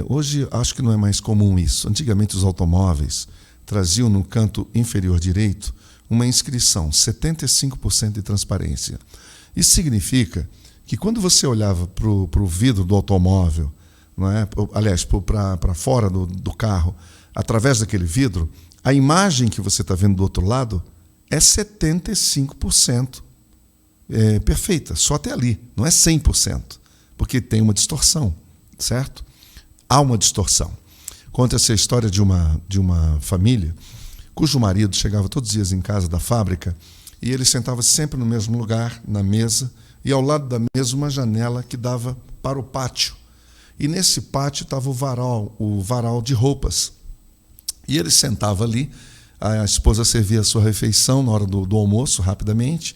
hoje acho que não é mais comum isso, antigamente os automóveis traziam no canto inferior direito uma inscrição, 75% de transparência. Isso significa que quando você olhava para o vidro do automóvel, não é? Aliás, para fora do carro, através daquele vidro, a imagem que você está vendo do outro lado é 75% perfeita, só até ali, não é 100%, porque tem uma distorção, certo? Há uma distorção. Conta-se a história de uma família cujo marido chegava todos os dias em casa da fábrica e ele sentava sempre no mesmo lugar, na mesa, e ao lado da mesa uma janela que dava para o pátio. E nesse pátio estava o varal de roupas. E ele sentava ali, a esposa servia a sua refeição na hora do almoço, rapidamente,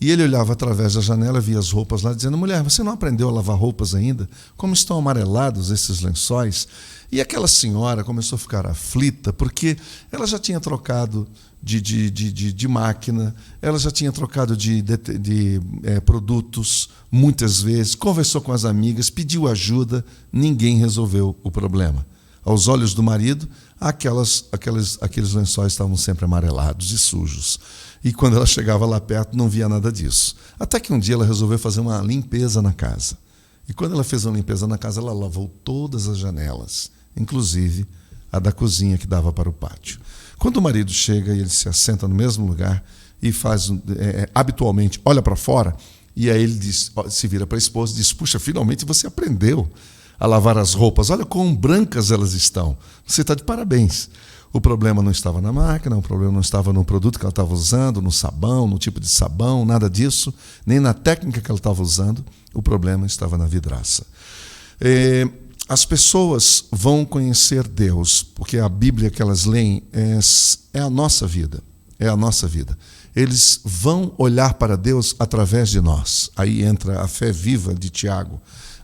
e ele olhava através da janela, via as roupas lá, dizendo: mulher, você não aprendeu a lavar roupas ainda? Como estão amarelados esses lençóis? E aquela senhora começou a ficar aflita, porque ela já tinha trocado de máquina, ela já tinha trocado de produtos muitas vezes, conversou com as amigas, pediu ajuda, ninguém resolveu o problema. Aos olhos do marido, aqueles lençóis estavam sempre amarelados e sujos. E quando ela chegava lá perto, não via nada disso. Até que um dia ela resolveu fazer uma limpeza na casa. E quando ela fez uma limpeza na casa, ela lavou todas as janelas, inclusive a da cozinha que dava para o pátio. Quando o marido chega e ele se assenta no mesmo lugar e faz, habitualmente, olha para fora, e aí ele se vira para a esposa e diz: puxa, finalmente você aprendeu a lavar as roupas, olha quão brancas elas estão, você está de parabéns. O problema não estava na máquina, o problema não estava no produto que ela estava usando, no sabão, no tipo de sabão, nada disso, nem na técnica que ela estava usando, o problema estava na vidraça. As pessoas vão conhecer Deus, porque a Bíblia que elas leem é a nossa vida, é a nossa vida. Eles vão olhar para Deus através de nós. Aí entra a fé viva de Tiago.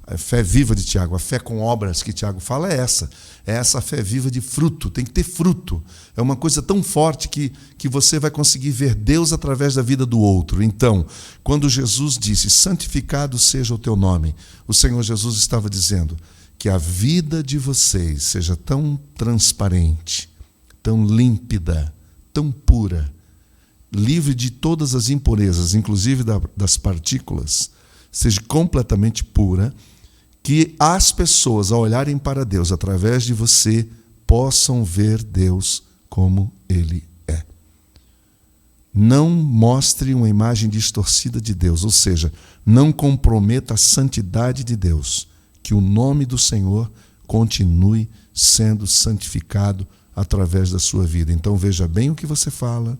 A fé viva de Tiago, a fé com obras que Tiago fala é essa. É essa fé viva de fruto, tem que ter fruto. É uma coisa tão forte que você vai conseguir ver Deus através da vida do outro. Então, quando Jesus disse, santificado seja o teu nome, o Senhor Jesus estava dizendo que a vida de vocês seja tão transparente, tão límpida, tão pura, livre de todas as impurezas, inclusive das partículas, seja completamente pura, que as pessoas, ao olharem para Deus através de você, possam ver Deus como Ele é. Não mostre uma imagem distorcida de Deus, ou seja, não comprometa a santidade de Deus, que o nome do Senhor continue sendo santificado através da sua vida. Então veja bem o que você fala,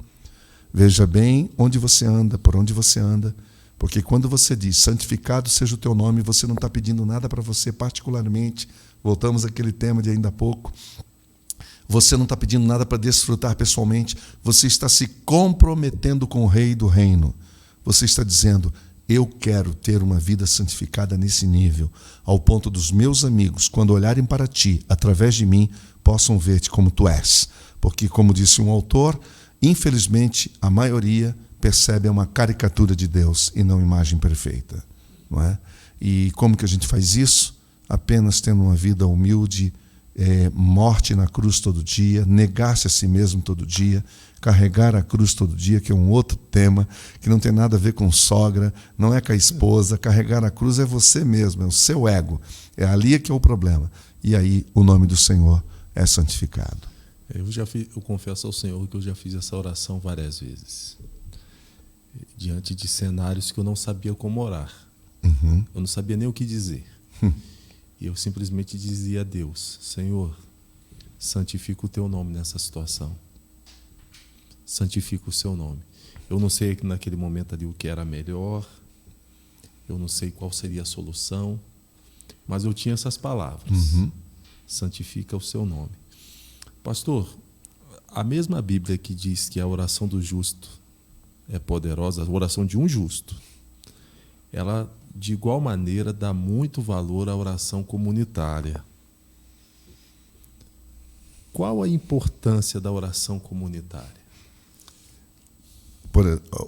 veja bem onde você anda, por onde você anda, porque quando você diz, santificado seja o teu nome, você não está pedindo nada para você particularmente, voltamos àquele tema de ainda há pouco, você não está pedindo nada para desfrutar pessoalmente, você está se comprometendo com o Rei do Reino. Você está dizendo, eu quero ter uma vida santificada nesse nível, ao ponto dos meus amigos, quando olharem para ti, através de mim, possam ver-te como tu és. Porque, como disse um autor, infelizmente, a maioria percebe uma caricatura de Deus e não imagem perfeita. Não é? E como que a gente faz isso? Apenas tendo uma vida humilde, morte na cruz todo dia, negar-se a si mesmo todo dia, carregar a cruz todo dia, que é um outro tema, que não tem nada a ver com sogra, não é com a esposa. Carregar a cruz é você mesmo, é o seu ego. É ali que é o problema. E aí o nome do Senhor é santificado. Eu confesso ao Senhor que eu já fiz essa oração várias vezes. Diante de cenários que eu não sabia como orar. Uhum. Eu não sabia nem o que dizer. E eu simplesmente dizia a Deus, Senhor, santifica o teu nome nessa situação. Santifica o seu nome. Eu não sei naquele momento ali o que era melhor, eu não sei qual seria a solução, mas eu tinha essas palavras. Uhum. Santifica o seu nome. Pastor, a mesma Bíblia que diz que a oração do justo é poderosa, a oração de um justo, ela de igual maneira dá muito valor à oração comunitária. Qual a importância da oração comunitária?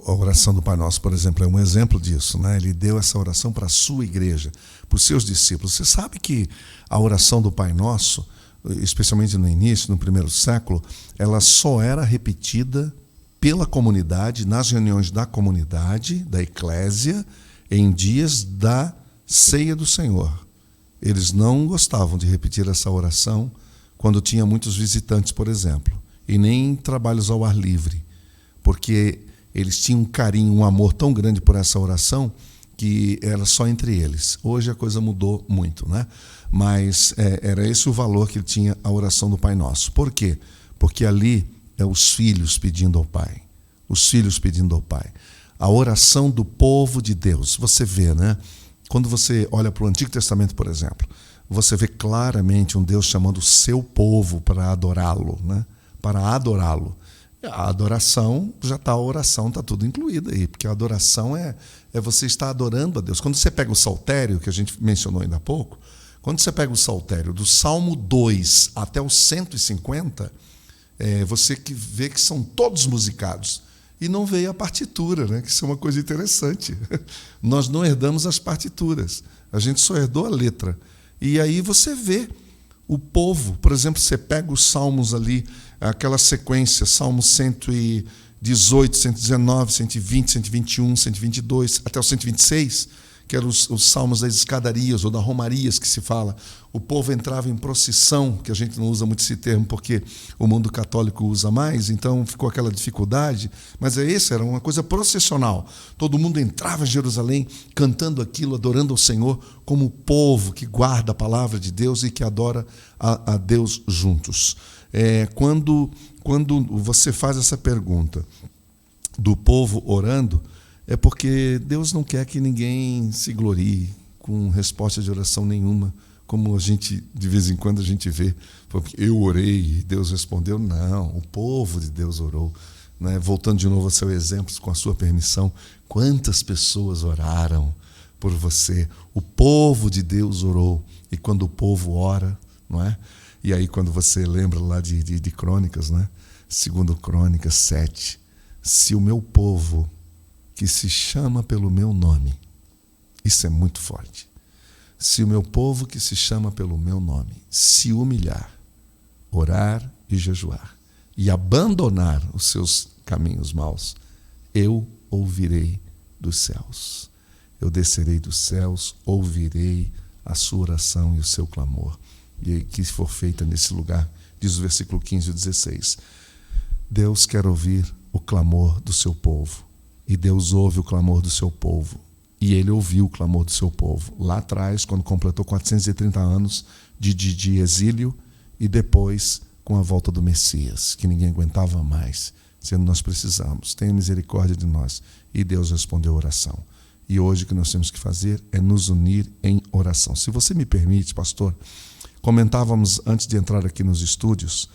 A oração do Pai Nosso, por exemplo, é um exemplo disso, né? Ele deu essa oração para a sua igreja, para os seus discípulos. Você sabe que a oração do Pai Nosso, especialmente no início, no primeiro século, ela só era repetida pela comunidade, nas reuniões da comunidade, da eclésia, em dias da ceia do Senhor. Eles não gostavam de repetir essa oração quando tinha muitos visitantes, por exemplo, e nem em trabalhos ao ar livre, porque eles tinham um carinho, um amor tão grande por essa oração que era só entre eles. Hoje a coisa mudou muito, né? Mas era esse o valor que tinha a oração do Pai Nosso. Por quê? Porque ali é os filhos pedindo ao Pai. Os filhos pedindo ao Pai. A oração do povo de Deus. Você vê, né? Quando você olha para o Antigo Testamento, por exemplo, você vê claramente um Deus chamando o seu povo para adorá-lo, né? Para adorá-lo. A adoração, já está a oração, está tudo incluído aí, porque a adoração é você estar adorando a Deus. Quando você pega o saltério, que a gente mencionou ainda há pouco, quando você pega o saltério do Salmo 2 até o 150, você que vê que são todos musicados. E não veio a partitura, né? Que isso é uma coisa interessante. Nós não herdamos as partituras, a gente só herdou a letra. E aí você vê o povo, por exemplo, você pega os salmos ali, aquela sequência, Salmo 118, 119, 120, 121, 122, até o 126, que eram os salmos das escadarias ou das romarias que se fala. O povo entrava em procissão, que a gente não usa muito esse termo porque o mundo católico usa mais, então ficou aquela dificuldade, mas era uma coisa processional. Todo mundo entrava em Jerusalém cantando aquilo, adorando ao Senhor como o povo que guarda a palavra de Deus e que adora a Deus juntos. Quando você faz essa pergunta do povo orando, é porque Deus não quer que ninguém se glorie com resposta de oração nenhuma, como a gente, de vez em quando, a gente vê. Porque eu orei e Deus respondeu. Não, o povo de Deus orou. Né? Voltando de novo ao seu exemplo, com a sua permissão, quantas pessoas oraram por você. O povo de Deus orou. E quando o povo ora, não é? E aí quando você lembra lá de Crônicas, né? 2 Crônicas 7, se o meu povo, que se chama pelo meu nome, isso é muito forte, se o meu povo que se chama pelo meu nome se humilhar, orar e jejuar, e abandonar os seus caminhos maus, eu ouvirei dos céus. Eu descerei dos céus, ouvirei a sua oração e o seu clamor, e que for feita nesse lugar, diz o versículo 15 e 16. Deus quer ouvir o clamor do seu povo, e Deus ouve o clamor do seu povo, e Ele ouviu o clamor do seu povo, lá atrás, quando completou 430 anos de exílio, e depois com a volta do Messias, que ninguém aguentava mais, dizendo: nós precisamos, tenha misericórdia de nós. E Deus respondeu a oração. E hoje o que nós temos que fazer é nos unir em oração. Se você me permite, pastor, comentávamos antes de entrar aqui nos estúdios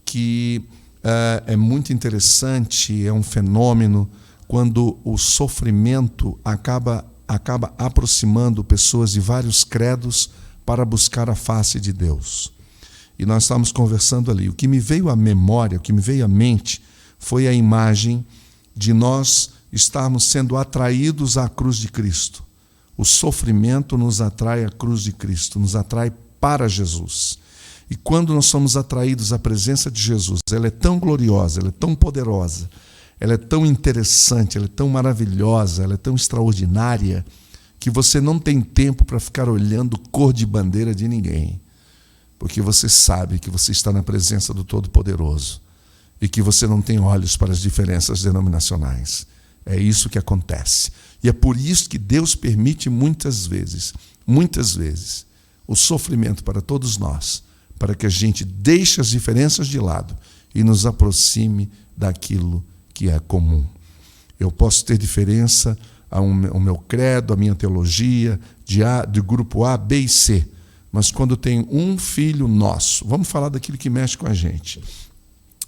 que é muito interessante, é um fenômeno quando o sofrimento acaba aproximando pessoas de vários credos para buscar a face de Deus. E nós estávamos conversando ali. O que me veio à memória, o que me veio à mente, foi a imagem de nós estarmos sendo atraídos à cruz de Cristo. O sofrimento nos atrai à cruz de Cristo, nos atrai para Jesus. E quando nós somos atraídos à presença de Jesus, ela é tão gloriosa, ela é tão poderosa, ela é tão interessante, ela é tão maravilhosa, ela é tão extraordinária, que você não tem tempo para ficar olhando cor de bandeira de ninguém. Porque você sabe que você está na presença do Todo-Poderoso e que você não tem olhos para as diferenças denominacionais. É isso que acontece. E é por isso que Deus permite muitas vezes, o sofrimento para todos nós, para que a gente deixe as diferenças de lado e nos aproxime daquilo que é comum. Eu posso ter diferença ao meu credo, a minha teologia, de grupo A, B e C, mas quando tem um filho nosso, vamos falar daquilo que mexe com a gente,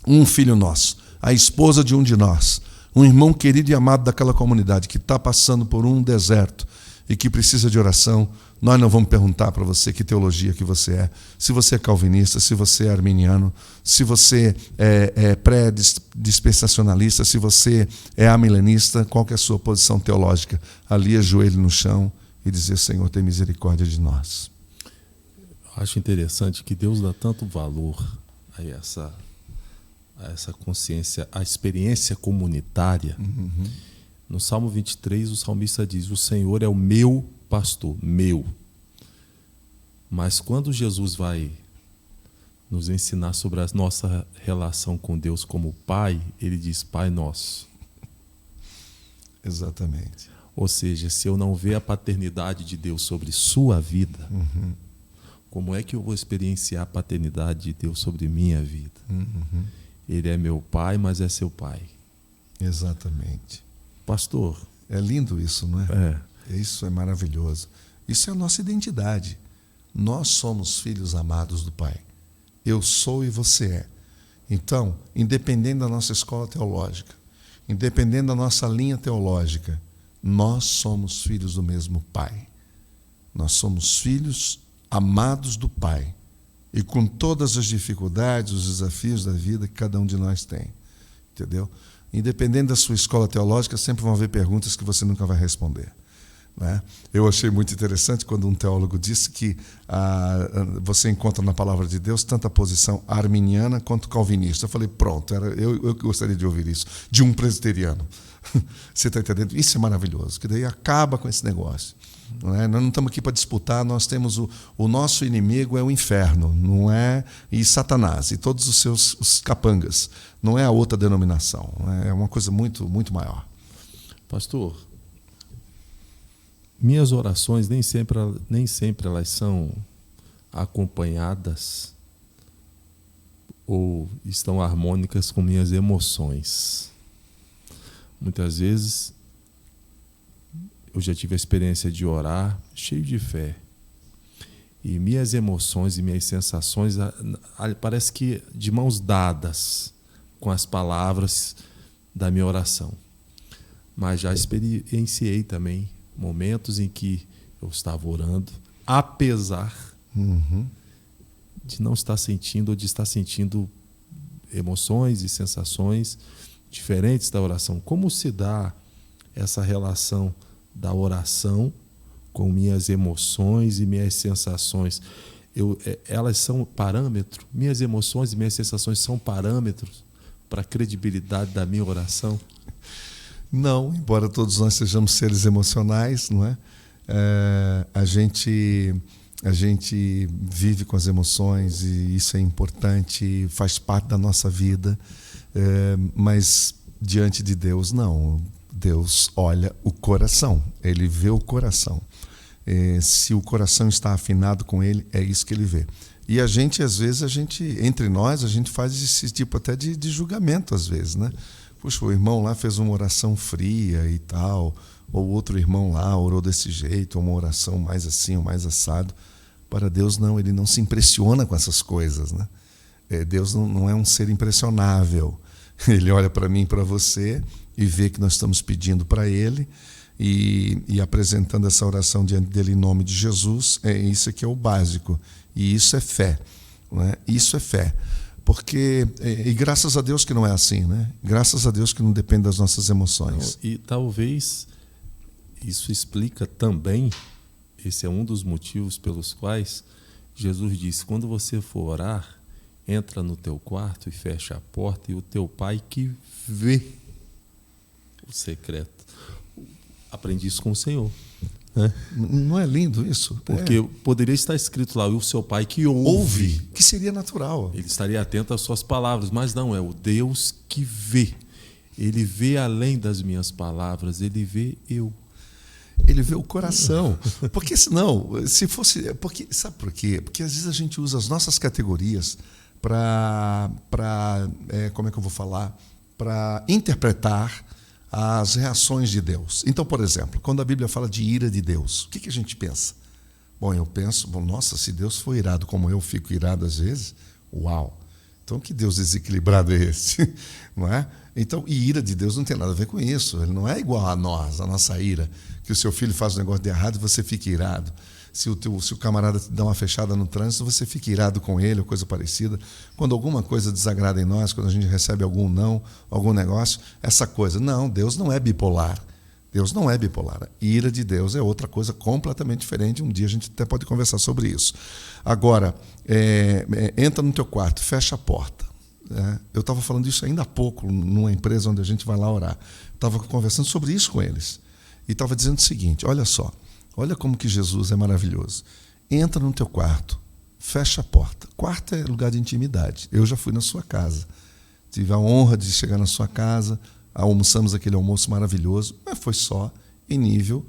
um filho nosso, a esposa de um de nós, um irmão querido e amado daquela comunidade que está passando por um deserto e que precisa de oração, nós não vamos perguntar para você que teologia que você é, se você é calvinista, se você é arminiano, se você é pré-dispensacionalista, se você é amilenista, qual que é a sua posição teológica. Ali ajoelhe no chão e dizer: Senhor, tem misericórdia de nós. Acho interessante que Deus dá tanto valor a essa consciência, a experiência comunitária. Uhum. No Salmo 23, o salmista diz: o Senhor é o meu pastor, meu. Mas quando Jesus vai nos ensinar sobre a nossa relação com Deus como Pai, ele diz: Pai nosso. Exatamente. Ou seja, se eu não ver a paternidade de Deus sobre sua vida, como é que eu vou experienciar a paternidade de Deus sobre minha vida? Ele é meu Pai, mas é seu Pai. Exatamente. Pastor. É lindo isso, não é? É. Isso é maravilhoso. Isso é a nossa identidade. Nós somos filhos amados do Pai. Eu sou e você é. Então, independente da nossa escola teológica, independente da nossa linha teológica, nós somos filhos do mesmo Pai. Nós somos filhos amados do Pai. E com todas as dificuldades, os desafios da vida que cada um de nós tem. Entendeu? Independente da sua escola teológica, sempre vão haver perguntas que você nunca vai responder. Né? Eu achei muito interessante quando um teólogo disse que você encontra na palavra de Deus tanto a posição arminiana quanto calvinista. Eu falei: pronto, eu gostaria de ouvir isso, de um presbiteriano. Você está entendendo? Isso é maravilhoso, que daí acaba com esse negócio. Não é? Nós não estamos aqui para disputar, nós temos o nosso inimigo é o inferno, não é? E Satanás, e todos os capangas. Não é a outra denominação, não é? É uma coisa muito, muito maior. Pastor, minhas orações nem sempre elas são acompanhadas ou estão harmônicas com minhas emoções. Muitas vezes eu já tive a experiência de orar cheio de fé. E minhas emoções e minhas sensações parece que de mãos dadas com as palavras da minha oração. Mas já experienciei também momentos em que eu estava orando, apesar de não estar sentindo ou de estar sentindo emoções e sensações diferentes da oração. Como se dá essa relação da oração com minhas emoções e minhas sensações? Elas são parâmetro? Minhas emoções e minhas sensações são parâmetros para a credibilidade da minha oração? Não, embora todos nós sejamos seres emocionais, não é? A gente vive com as emoções e isso é importante, faz parte da nossa vida, mas diante de Deus, não. Deus olha o coração, Ele vê o coração. Se o coração está afinado com Ele, é isso que Ele vê. E às vezes, entre nós, a gente faz esse tipo até de julgamento, às vezes, né? Puxa, o irmão lá fez uma oração fria e tal, ou outro irmão lá orou desse jeito, uma oração mais assim, ou mais assado. Para Deus, não, Ele não se impressiona com essas coisas, né? Deus não é um ser impressionável. Ele olha para mim e para você e vê que nós estamos pedindo para Ele e apresentando essa oração diante dele em nome de Jesus. Isso aqui é o básico. E isso é fé, não é? Isso é fé. Porque, e graças a Deus que não é assim, né? Graças a Deus que não depende das nossas emoções. E talvez isso explica também, esse é um dos motivos pelos quais Jesus disse: quando você for orar, entra no teu quarto e fecha a porta, e o teu pai que vê o secreto. Aprendi isso com o Senhor. Né? Não é lindo isso? Porque poderia estar escrito lá: o seu pai que ouve. Que seria natural. Ele estaria atento às suas palavras, mas não, é o Deus que vê. Ele vê além das minhas palavras, Ele vê eu. Ele vê o coração. Porque senão, se fosse... Sabe por quê? Porque às vezes a gente usa as nossas categorias para como é que eu vou falar? Para interpretar as reações de Deus. Então, por exemplo, quando a Bíblia fala de ira de Deus, o que a gente pensa? Bom, eu penso, nossa, se Deus for irado como eu fico irado às vezes, uau! Então, que Deus desequilibrado é esse? Não é? Então, e ira de Deus não tem nada a ver com isso. Ele não é igual a nós, a nossa ira. Que o seu filho faz um negócio de errado e você fica irado. Se o camarada te dá uma fechada no trânsito, você fica irado com ele, ou coisa parecida. Quando alguma coisa desagrada em nós, quando a gente recebe algum não, algum negócio, essa coisa. Não, Deus não é bipolar. Deus não é bipolar. Ira de Deus é outra coisa completamente diferente. Um dia a gente até pode conversar sobre isso. Agora, entra no teu quarto, fecha a porta. Eu estava falando isso ainda há pouco, numa empresa onde a gente vai lá orar. Estava conversando sobre isso com eles. E estava dizendo o seguinte: olha só, olha como que Jesus é maravilhoso. Entra no teu quarto, fecha a porta. Quarto é lugar de intimidade. Eu já fui na sua casa. Tive a honra de chegar na sua casa, almoçamos aquele almoço maravilhoso, mas foi só em nível,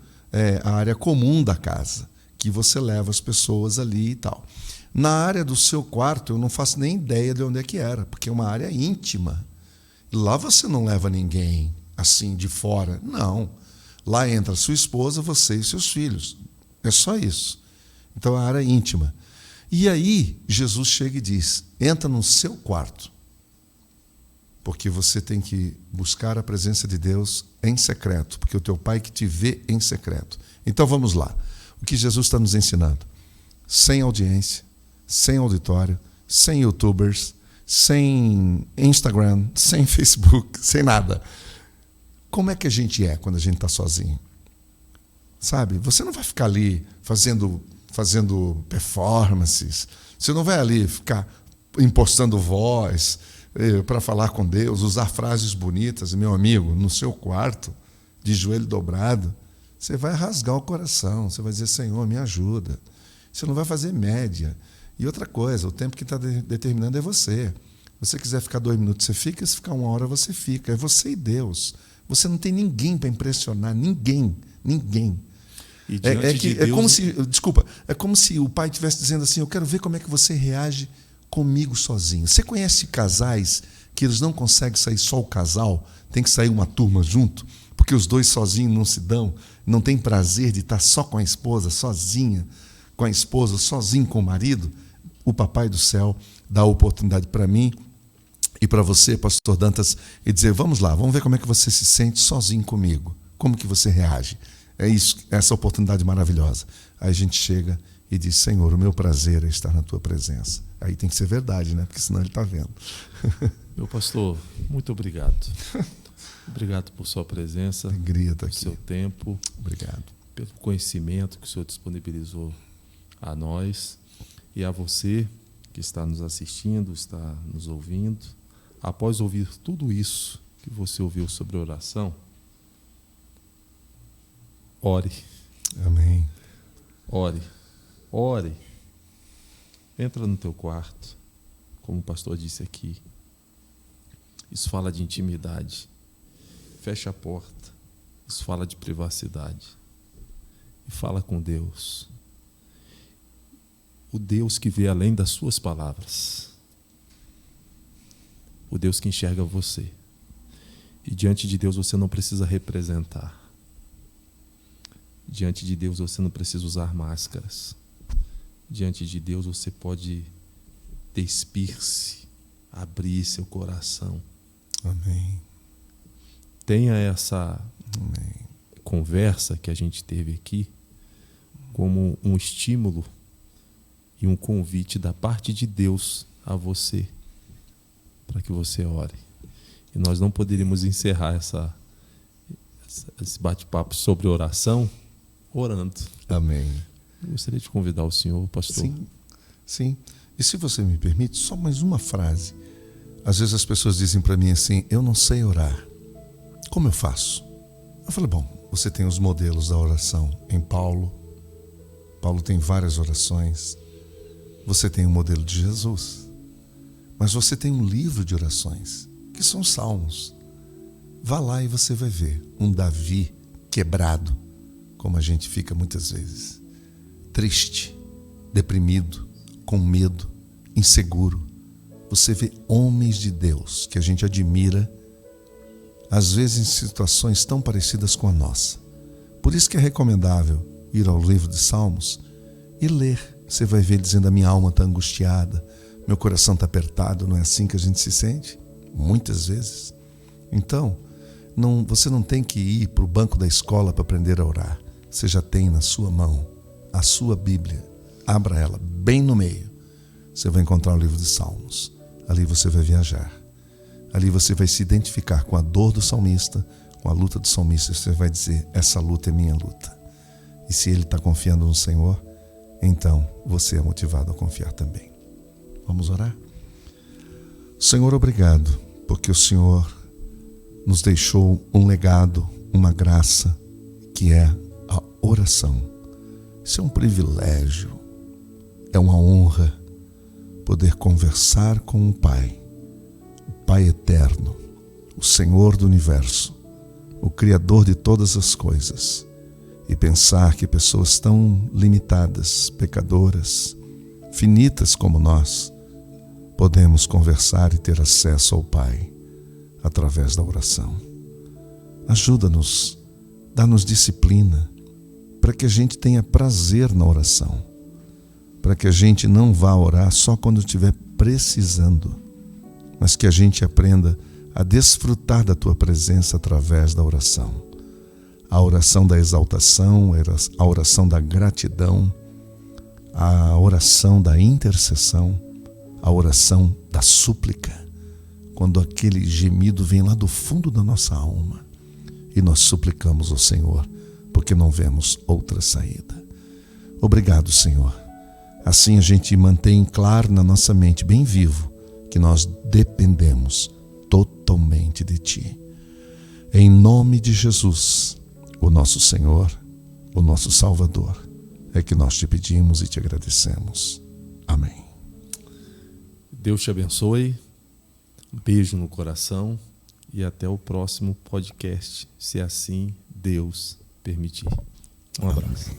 a área comum da casa, que você leva as pessoas ali e tal. Na área do seu quarto, eu não faço nem ideia de onde é que era, porque é uma área íntima. Lá você não leva ninguém assim de fora, não. Lá entra sua esposa, você e seus filhos. É só isso. Então é a área íntima. E aí Jesus chega e diz: entra no seu quarto, porque você tem que buscar a presença de Deus em secreto, porque o teu pai que te vê em secreto. Então vamos lá. O que Jesus está nos ensinando? Sem audiência, sem auditório, sem youtubers, sem Instagram, sem Facebook, sem nada. Como é que a gente é quando a gente está sozinho? Sabe? Você não vai ficar ali fazendo performances. Você não vai ali ficar impostando voz para falar com Deus, usar frases bonitas. Meu amigo, no seu quarto, de joelho dobrado, você vai rasgar o coração. Você vai dizer: Senhor, me ajuda. Você não vai fazer média. E outra coisa, o tempo que está determinando é você. Se você quiser ficar 2 minutos, você fica. Se ficar 1 hora, você fica. É você e Deus. Você não tem ninguém para impressionar. Ninguém. E de Deus... É como se o pai estivesse dizendo assim: eu quero ver como é que você reage comigo sozinho. Você conhece casais que eles não conseguem sair só o casal, tem que sair uma turma junto, porque os dois sozinhos não se dão, não tem prazer de estar só com a esposa, sozinha com a esposa, sozinho com o marido? O Papai do Céu dá a oportunidade para mim e para você, pastor Dantas, e dizer: vamos lá, vamos ver como é que você se sente sozinho comigo. Como que você reage? É isso, essa oportunidade maravilhosa. Aí a gente chega e diz: Senhor, o meu prazer é estar na tua presença. Aí tem que ser verdade, né? Porque senão ele está vendo. Meu pastor, muito obrigado. Obrigado por sua presença, Alegria estar pelo aqui. seu tempo, Obrigado. pelo conhecimento que o Senhor disponibilizou a nós e a você que está nos assistindo, está nos ouvindo. Após ouvir tudo isso que você ouviu sobre oração, ore. Amém. Ore. Ore. Entra no teu quarto, como o pastor disse aqui. Isso fala de intimidade. Fecha a porta. Isso fala de privacidade. E fala com Deus. O Deus que vê além das suas palavras. O Deus que enxerga você. E diante de Deus você não precisa representar. Diante de Deus você não precisa usar máscaras. Diante de Deus você pode despir-se, abrir seu coração. Amém. Tenha essa Amém. conversa que a gente teve aqui como um estímulo e um convite da parte de Deus a você, para que você ore. E nós não poderíamos encerrar esse bate-papo sobre oração orando. Amém. Eu gostaria de convidar o senhor, pastor. Sim, sim. E se você me permite, só mais uma frase. Às vezes as pessoas dizem para mim assim: eu não sei orar. Como eu faço? Eu falei: bom, você tem os modelos da oração em Paulo. Paulo tem várias orações. Você tem o modelo de Jesus. Mas você tem um livro de orações, que são salmos. Vá lá e você vai ver um Davi quebrado, como a gente fica muitas vezes. Triste, deprimido, com medo, inseguro. Você vê homens de Deus que a gente admira, às vezes em situações tão parecidas com a nossa. Por isso que é recomendável ir ao livro de Salmos e ler. Você vai ver dizendo: a minha alma está angustiada, meu coração está apertado. Não é assim que a gente se sente? Muitas vezes. Então, você não tem que ir para o banco da escola para aprender a orar. Você já tem na sua mão a sua Bíblia. Abra ela bem no meio. Você vai encontrar o livro de Salmos. Ali você vai viajar. Ali você vai se identificar com a dor do salmista, com a luta do salmista. Você vai dizer: essa luta é minha luta. E se ele está confiando no Senhor, então você é motivado a confiar também. Vamos orar? Senhor, obrigado, porque o Senhor nos deixou um legado, uma graça, que é a oração. Isso é um privilégio, é uma honra poder conversar com o Pai eterno, o Senhor do universo, o Criador de todas as coisas, e pensar que pessoas tão limitadas, pecadoras, finitas como nós, podemos conversar e ter acesso ao Pai através da oração. Ajuda-nos, dá-nos disciplina, para que a gente tenha prazer na oração, para que a gente não vá orar só quando estiver precisando, mas que a gente aprenda a desfrutar da Tua presença através da oração. A oração da exaltação, a oração da gratidão, a oração da intercessão, a oração da súplica, quando aquele gemido vem lá do fundo da nossa alma e nós suplicamos ao Senhor, porque não vemos outra saída. Obrigado, Senhor. Assim a gente mantém claro na nossa mente, bem vivo, que nós dependemos totalmente de Ti. Em nome de Jesus, o nosso Senhor, o nosso Salvador, é que nós te pedimos e te agradecemos. Amém. Deus te abençoe. Um beijo no coração e até o próximo podcast, se assim Deus permitir. Um abraço.